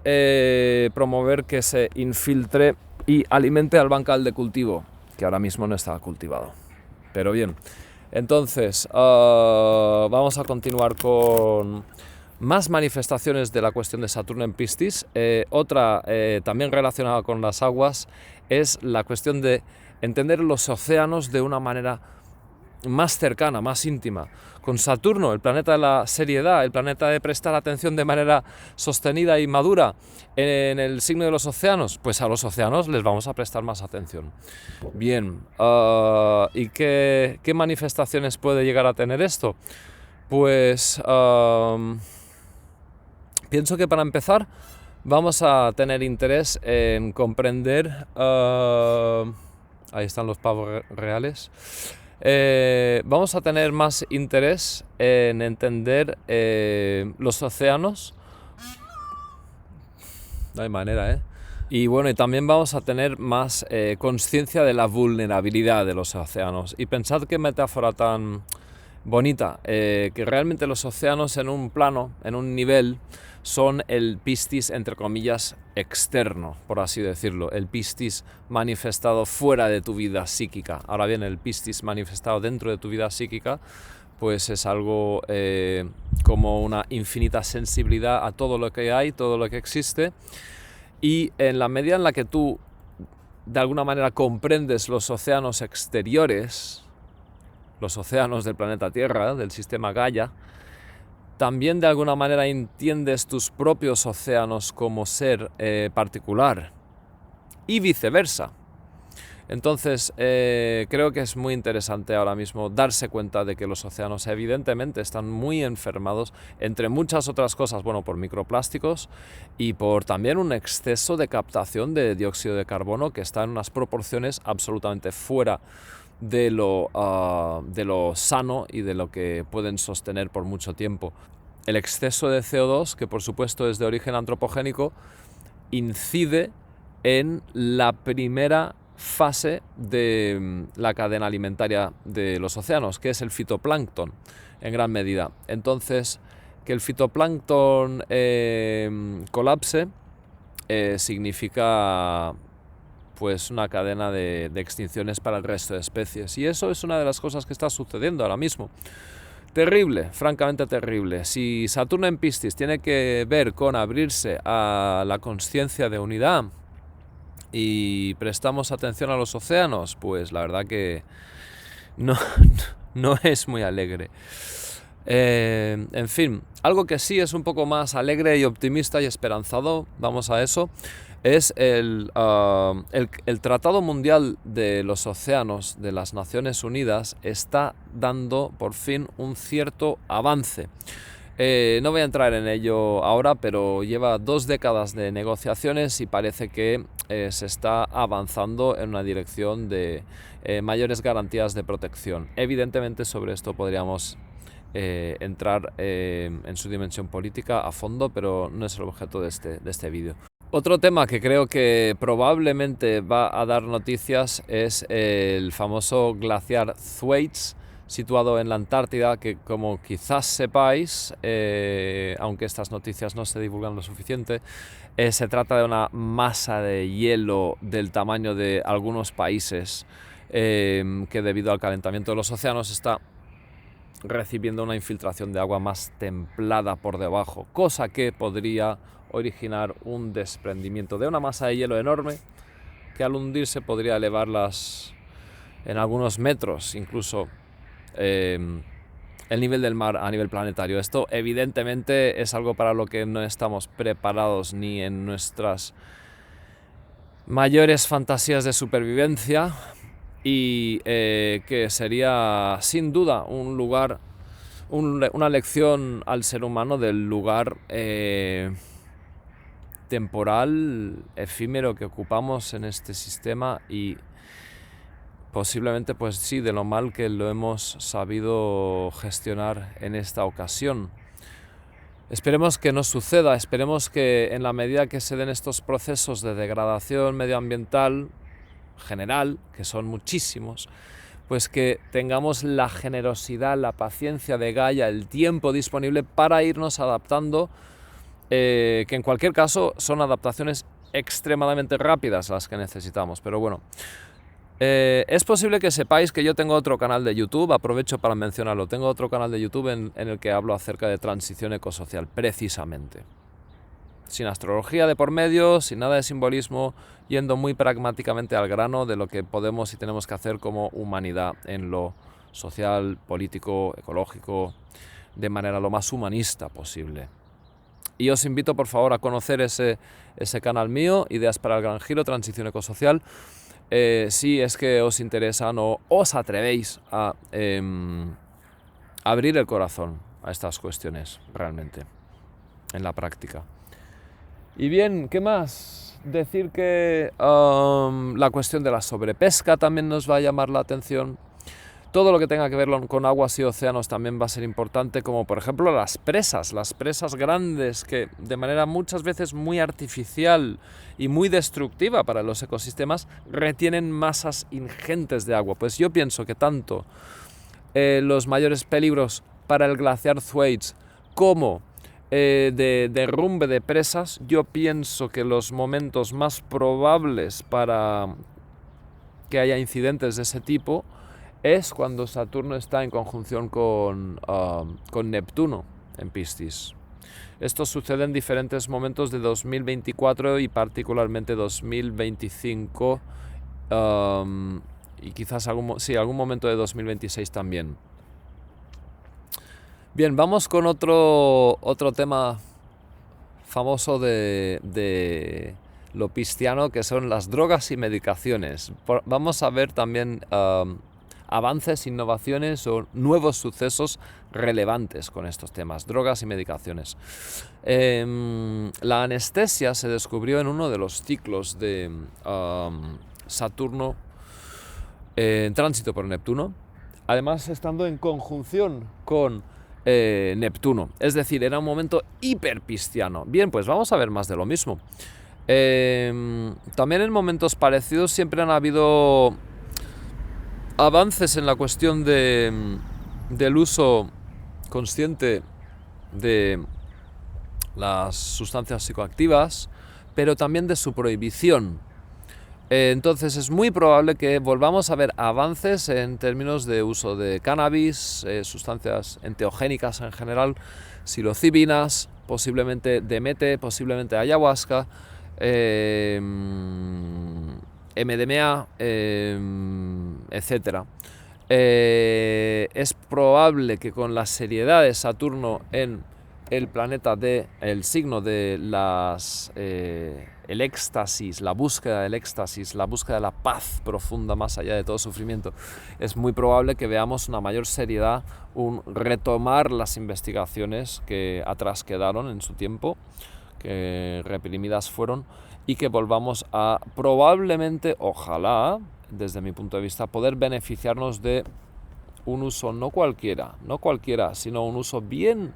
promover que se infiltre y alimente al bancal de cultivo, que ahora mismo no está cultivado. Pero bien, entonces vamos a continuar con más manifestaciones de la cuestión de Saturno en Piscis. Otra también relacionada con las aguas es la cuestión de entender los océanos de una manera más cercana, más íntima. Con Saturno, el planeta de la seriedad, el planeta de prestar atención de manera sostenida y madura en el signo de los océanos, pues a los océanos les vamos a prestar más atención. Bien, ¿y qué manifestaciones puede llegar a tener esto? Pues pienso que para empezar vamos a tener interés en comprender, ahí están los pavos reales, vamos a tener más interés en entender los océanos, no hay manera, ¿eh? Y bueno, y también vamos a tener más conciencia de la vulnerabilidad de los océanos. Y pensad qué metáfora tan bonita, que realmente los océanos en un plano, en un nivel, son el piscis, entre comillas, externo, por así decirlo, el piscis manifestado fuera de tu vida psíquica. Ahora bien, el piscis manifestado dentro de tu vida psíquica, pues es algo como una infinita sensibilidad a todo lo que hay, todo lo que existe, y en la medida en la que tú de alguna manera comprendes los océanos exteriores, los océanos del planeta Tierra, del sistema Gaia, también de alguna manera entiendes tus propios océanos como ser particular y viceversa. Entonces, creo que es muy interesante ahora mismo darse cuenta de que los océanos evidentemente están muy enfermados, entre muchas otras cosas, bueno, por microplásticos y por también un exceso de captación de dióxido de carbono que está en unas proporciones absolutamente fuera de lo sano y de lo que pueden sostener por mucho tiempo. El exceso de CO2, que por supuesto es de origen antropogénico, incide en la primera fase de la cadena alimentaria de los océanos, que es el fitoplancton, en gran medida. Entonces, que el fitoplancton colapse significa pues una cadena de extinciones para el resto de especies. Y eso es una de las cosas que está sucediendo ahora mismo. Terrible, francamente terrible. Si Saturno en Piscis tiene que ver con abrirse a la conciencia de unidad y prestamos atención a los océanos, pues la verdad que no, no es muy alegre. En fin, algo que sí es un poco más alegre y optimista y esperanzado, vamos a eso, es el Tratado Mundial de los Océanos de las Naciones Unidas está dando por fin un cierto avance. No voy a entrar en ello ahora, pero lleva 2 décadas de negociaciones y parece que se está avanzando en una dirección de mayores garantías de protección. Evidentemente sobre esto podríamos entrar en su dimensión política a fondo, pero no es el objeto de este vídeo. Otro tema que creo que probablemente va a dar noticias es el famoso glaciar Thwaites, situado en la Antártida, que como quizás sepáis, aunque estas noticias no se divulgan lo suficiente, se trata de una masa de hielo del tamaño de algunos países que debido al calentamiento de los océanos está recibiendo una infiltración de agua más templada por debajo, cosa que podría originar un desprendimiento de una masa de hielo enorme que al hundirse podría elevarlas en algunos metros, incluso el nivel del mar a nivel planetario. Esto evidentemente es algo para lo que no estamos preparados ni en nuestras mayores fantasías de supervivencia, y que sería sin duda un lugar, una lección al ser humano del lugar temporal, efímero que ocupamos en este sistema y posiblemente, pues sí, de lo mal que lo hemos sabido gestionar en esta ocasión. Esperemos que no suceda, esperemos que en la medida que se den estos procesos de degradación medioambiental general, que son muchísimos, pues que tengamos la generosidad, la paciencia de Gaia, el tiempo disponible para irnos adaptando, que en cualquier caso son adaptaciones extremadamente rápidas las que necesitamos, pero bueno. Es posible que sepáis que yo tengo otro canal de YouTube, aprovecho para mencionarlo, tengo otro canal de YouTube en el que hablo acerca de transición ecosocial, precisamente. Sin astrología de por medio, sin nada de simbolismo, yendo muy pragmáticamente al grano de lo que podemos y tenemos que hacer como humanidad en lo social, político, ecológico, de manera lo más humanista posible. Y os invito por favor a conocer ese canal mío, Ideas para el Gran Giro, Transición Ecosocial, si es que os interesan o os atrevéis a abrir el corazón a estas cuestiones realmente, en la práctica. Y bien, ¿qué más? Decir que la cuestión de la sobrepesca también nos va a llamar la atención. Todo lo que tenga que ver con aguas y océanos también va a ser importante, como por ejemplo las presas grandes que de manera muchas veces muy artificial y muy destructiva para los ecosistemas retienen masas ingentes de agua. Pues yo pienso que tanto los mayores peligros para el glaciar Thwaites como de derrumbe de presas, yo pienso que los momentos más probables para que haya incidentes de ese tipo es cuando Saturno está en conjunción con Neptuno en Piscis. Esto sucede en diferentes momentos de 2024 y particularmente 2025 y quizás algún momento de 2026 también. Bien, vamos con otro tema famoso de lo pisciano, que son las drogas y medicaciones. Vamos a ver también avances, innovaciones o nuevos sucesos relevantes con estos temas, drogas y medicaciones. La anestesia se descubrió en uno de los ciclos de Saturno en tránsito por Neptuno, además estando en conjunción con Neptuno, es decir, era un momento hiperpisciano. Bien, pues vamos a ver más de lo mismo. También en momentos parecidos siempre han habido avances en la cuestión del uso consciente de las sustancias psicoactivas, pero también de su prohibición. Entonces es muy probable que volvamos a ver avances en términos de uso de cannabis, sustancias enteogénicas en general, psilocibinas, posiblemente DMT, posiblemente ayahuasca, MDMA, etc. Es probable que con la seriedad de Saturno en el planeta el signo de el éxtasis, la búsqueda del éxtasis, la búsqueda de la paz profunda más allá de todo sufrimiento, es muy probable que veamos una mayor seriedad, un retomar las investigaciones que atrás quedaron en su tiempo, que reprimidas fueron, y que volvamos a probablemente, ojalá, desde mi punto de vista, poder beneficiarnos de un uso no cualquiera, sino un uso bien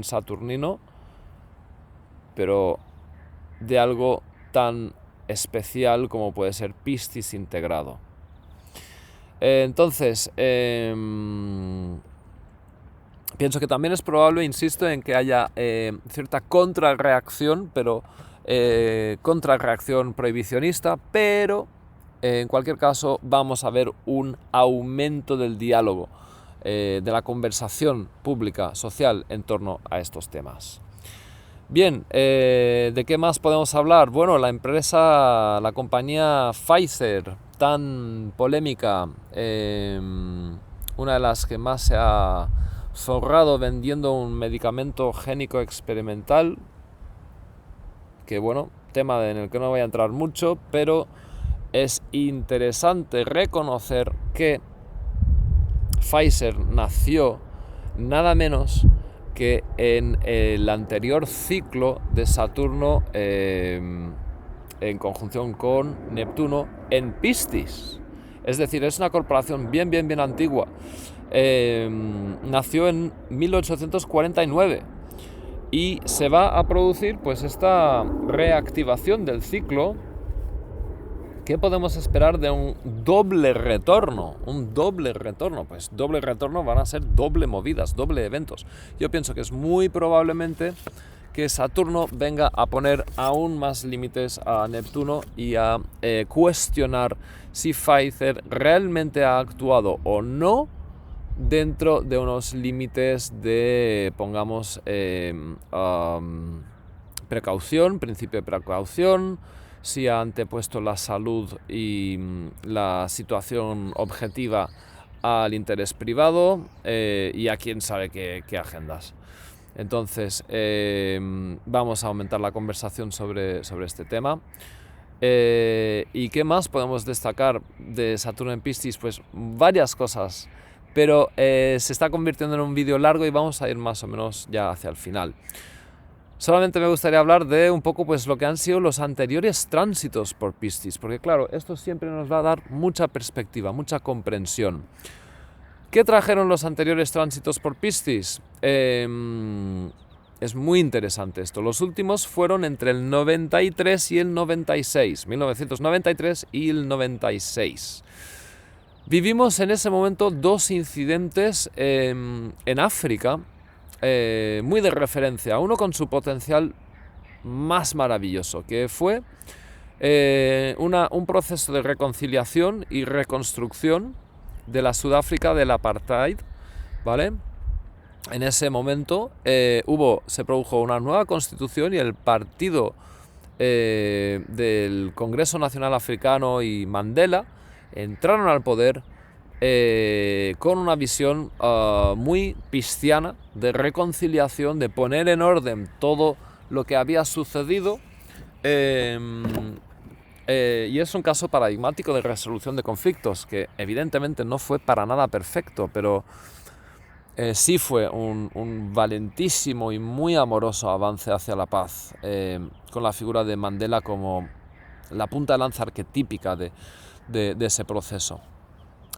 saturnino, pero de algo tan especial como puede ser Piscis integrado. Entonces, pienso que también es probable, insisto, en que haya cierta contrarreacción, pero contrarreacción prohibicionista, pero en cualquier caso vamos a ver un aumento del diálogo, de la conversación pública, social, en torno a estos temas. Bien, ¿de qué más podemos hablar? Bueno, la compañía Pfizer, tan polémica, una de las que más se ha forrado vendiendo un medicamento génico experimental, que bueno, tema en el que no voy a entrar mucho, pero es interesante reconocer que Pfizer nació nada menos que en el anterior ciclo de Saturno en conjunción con Neptuno en Piscis. Es decir, es una corporación bien antigua. Nació en 1849 y se va a producir pues esta reactivación del ciclo. ¿Qué podemos esperar de un doble retorno? Pues doble retorno van a ser doble movidas, doble eventos. Yo pienso que es muy probablemente que Saturno venga a poner aún más límites a Neptuno y a cuestionar si Pfizer realmente ha actuado o no dentro de unos límites de, pongamos, precaución, principio de precaución, si ha antepuesto la salud y la situación objetiva al interés privado y a quién sabe qué agendas. Entonces, vamos a aumentar la conversación sobre este tema. ¿Y qué más podemos destacar de Saturno en Piscis? Pues varias cosas, pero se está convirtiendo en un vídeo largo y vamos a ir más o menos ya hacia el final. Solamente me gustaría hablar de un poco pues lo que han sido los anteriores tránsitos por Piscis, porque claro, esto siempre nos va a dar mucha perspectiva, mucha comprensión. ¿Qué trajeron los anteriores tránsitos por Piscis? Es muy interesante esto. Los últimos fueron entre el 93 y el 96, 1993 y el 96. Vivimos en ese momento dos incidentes en África, muy de referencia, uno con su potencial más maravilloso, que fue un proceso de reconciliación y reconstrucción de la Sudáfrica del apartheid, ¿vale? En ese momento se produjo una nueva constitución y el partido del Congreso Nacional Africano y Mandela entraron al poder con una visión muy pisciana de reconciliación, de poner en orden todo lo que había sucedido, y es un caso paradigmático de resolución de conflictos, que evidentemente no fue para nada perfecto, pero sí fue un valentísimo y muy amoroso avance hacia la paz, con la figura de Mandela como la punta de lanza arquetípica de ese proceso.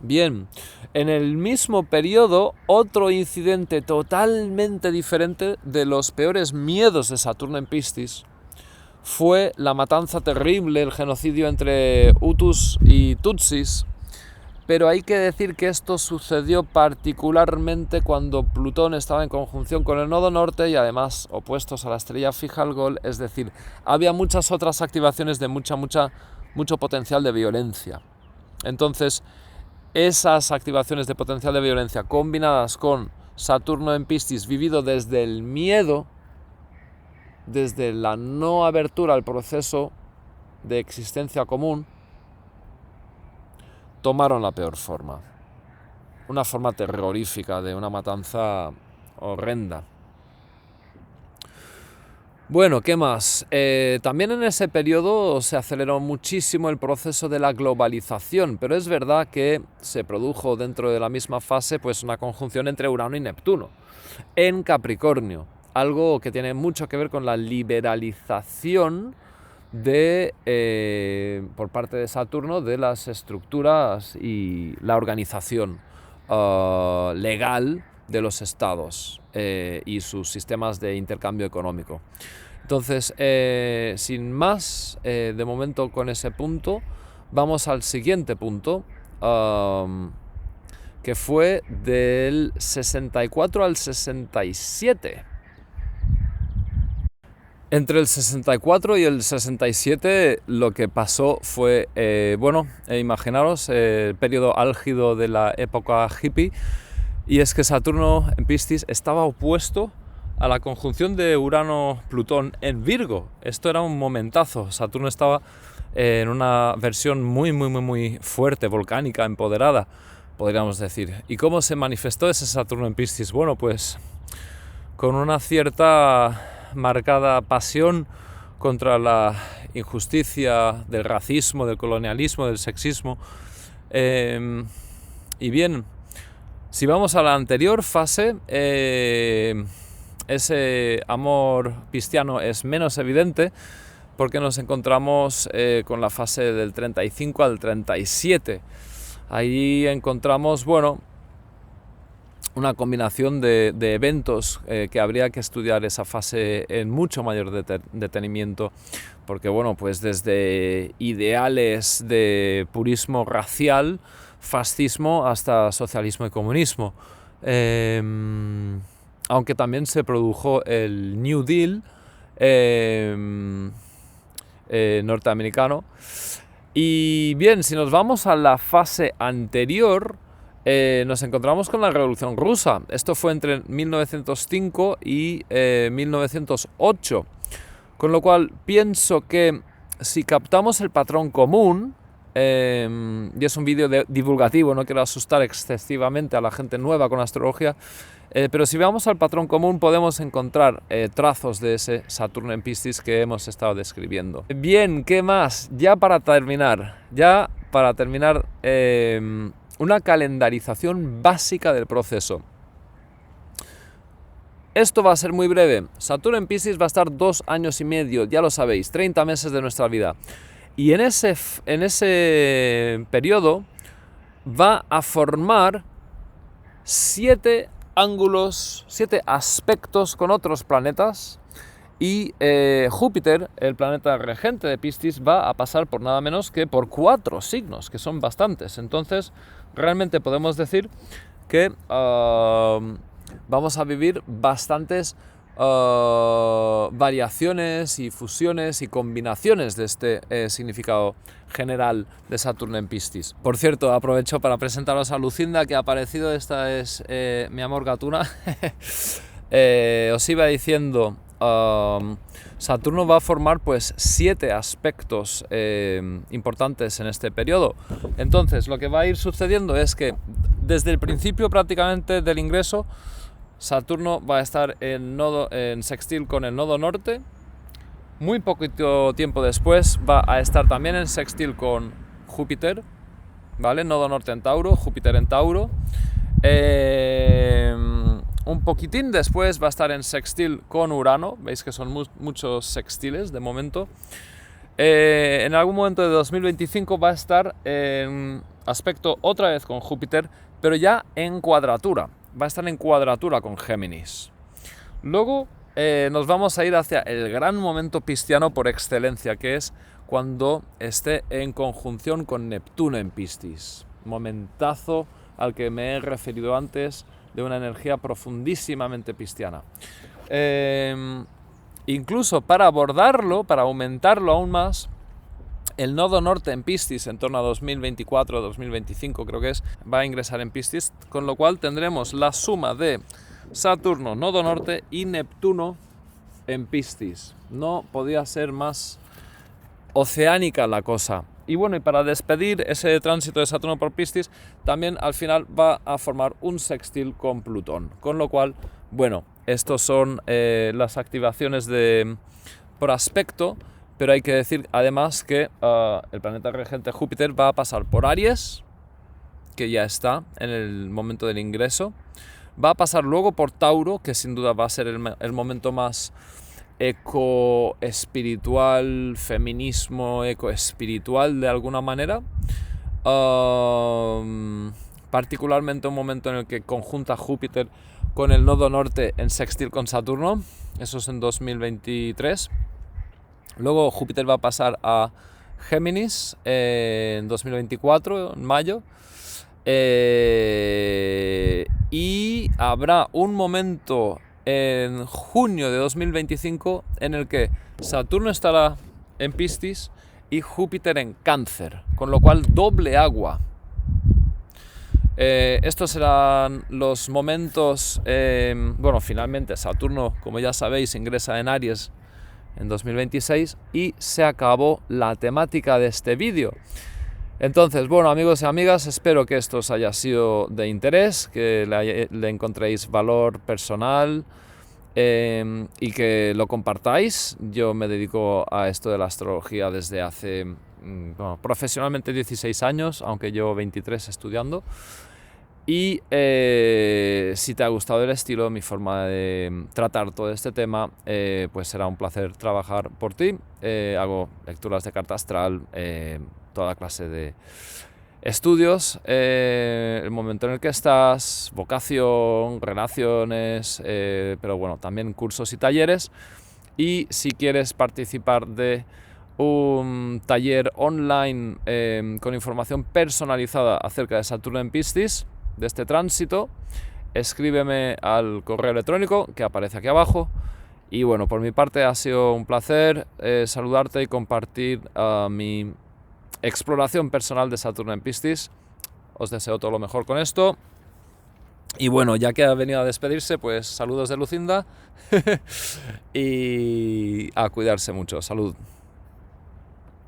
Bien, en el mismo periodo, otro incidente totalmente diferente, de los peores miedos de Saturno en Piscis, fue la matanza terrible, el genocidio entre Hutus y Tutsis, pero hay que decir que esto sucedió particularmente cuando Plutón estaba en conjunción con el nodo norte y además opuestos a la estrella fija Algol, es decir, había muchas otras activaciones de mucho potencial de violencia. Entonces, esas activaciones de potencial de violencia combinadas con Saturno en Piscis vivido desde el miedo, desde la no abertura al proceso de existencia común, tomaron la peor forma. Una forma terrorífica de una matanza horrenda. Bueno, ¿qué más? También en ese periodo se aceleró muchísimo el proceso de la globalización, pero es verdad que se produjo dentro de la misma fase pues una conjunción entre Urano y Neptuno en Capricornio, algo que tiene mucho que ver con la liberalización por parte de Saturno de las estructuras y la organización legal de los estados y sus sistemas de intercambio económico. Entonces, sin más, de momento con ese punto, vamos al siguiente punto, que fue del 64 al 67. Entre el 64 y el 67 lo que pasó fue, imaginaros el periodo álgido de la época hippie, y es que Saturno en Piscis estaba opuesto a la conjunción de Urano-Plutón en Virgo. Esto era un momentazo. Saturno estaba en una versión muy fuerte, volcánica, empoderada, podríamos decir. ¿Y cómo se manifestó ese Saturno en Piscis? Bueno, pues con una cierta marcada pasión contra la injusticia del racismo, del colonialismo, del sexismo. Y bien, si vamos a la anterior fase, ese amor pisciano es menos evidente porque nos encontramos con la fase del 35 al 37. Ahí encontramos, una combinación de eventos que habría que estudiar esa fase en mucho mayor detenimiento, porque pues desde ideales de purismo racial, fascismo, hasta socialismo y comunismo. Aunque también se produjo el New Deal norteamericano. Y bien, si nos vamos a la fase anterior, nos encontramos con la Revolución Rusa. Esto fue entre 1905 y 1908. Con lo cual pienso que si captamos el patrón común, y es un vídeo divulgativo, no quiero asustar excesivamente a la gente nueva con la astrología, pero si vamos al patrón común podemos encontrar trazos de ese Saturno en Piscis que hemos estado describiendo. Bien, ¿qué más? Ya para terminar, una calendarización básica del proceso. Esto va a ser muy breve. Saturno en Piscis va a estar 2 años y medio, ya lo sabéis, 30 meses de nuestra vida. Y en ese periodo va a formar 7 ángulos, 7 aspectos con otros planetas. Y Júpiter, el planeta regente de Piscis, va a pasar por nada menos que por 4 signos, que son bastantes. Entonces, realmente podemos decir que vamos a vivir bastantes variaciones y fusiones y combinaciones de este significado general de Saturno en Piscis. Por cierto, aprovecho para presentaros a Lucinda, que ha aparecido. Esta es mi amor gatuna. Os iba diciendo, Saturno va a formar pues 7 aspectos importantes en este periodo. Entonces, lo que va a ir sucediendo es que desde el principio prácticamente del ingreso, Saturno va a estar en sextil con el nodo norte. Muy poquito tiempo después va a estar también en sextil con Júpiter, ¿vale? Nodo norte en Tauro, Júpiter en Tauro. Un poquitín después va a estar en sextil con Urano. Veis que son muchos sextiles de momento. En algún momento de 2025 va a estar en aspecto otra vez con Júpiter, pero ya en cuadratura. Va a estar en cuadratura con Géminis. Luego nos vamos a ir hacia el gran momento pisciano por excelencia, que es cuando esté en conjunción con Neptuno en Piscis. Momentazo al que me he referido antes, de una energía profundísimamente pisciana. Incluso para abordarlo, para aumentarlo aún más, el nodo norte en Piscis, en torno a 2024-2025 creo que es, va a ingresar en Piscis, con lo cual tendremos la suma de Saturno, nodo norte, y Neptuno en Piscis. No podía ser más oceánica la cosa. Y bueno, y para despedir ese tránsito de Saturno por Piscis, también al final va a formar un sextil con Plutón. Con lo cual, bueno, estos son las activaciones por aspecto, pero hay que decir además que el planeta regente Júpiter va a pasar por Aries, que ya está en el momento del ingreso. Va a pasar luego por Tauro, que sin duda va a ser el momento más eco-espiritual, feminismo eco-espiritual de alguna manera. Particularmente un momento en el que conjunta Júpiter con el nodo norte en sextil con Saturno. Eso es en 2023. Luego Júpiter va a pasar a Géminis en 2024, en mayo. Y habrá un momento en junio de 2025 en el que Saturno estará en Piscis y Júpiter en Cáncer, con lo cual doble agua. Estos serán los momentos. Bueno, finalmente Saturno, como ya sabéis, ingresa en Aries en 2026 y se acabó la temática de este vídeo. Entonces, bueno, amigos y amigas, espero que esto os haya sido de interés, que le encontréis valor personal y que lo compartáis. Yo me dedico a esto de la astrología desde hace, bueno, profesionalmente 16 años, aunque llevo 23 estudiando. Y si te ha gustado el estilo, mi forma de tratar todo este tema, pues será un placer trabajar por ti. Hago lecturas de carta astral, toda clase de estudios, el momento en el que estás, vocación, relaciones, pero bueno, también cursos y talleres. Y si quieres participar de un taller online con información personalizada acerca de Saturno en Piscis, de este tránsito, escríbeme al correo electrónico que aparece aquí abajo. Y bueno, por mi parte ha sido un placer saludarte y compartir mi exploración personal de Saturno en Piscis. Os deseo todo lo mejor con esto. Y bueno, ya que ha venido a despedirse, pues saludos de Lucinda y a cuidarse mucho. Salud.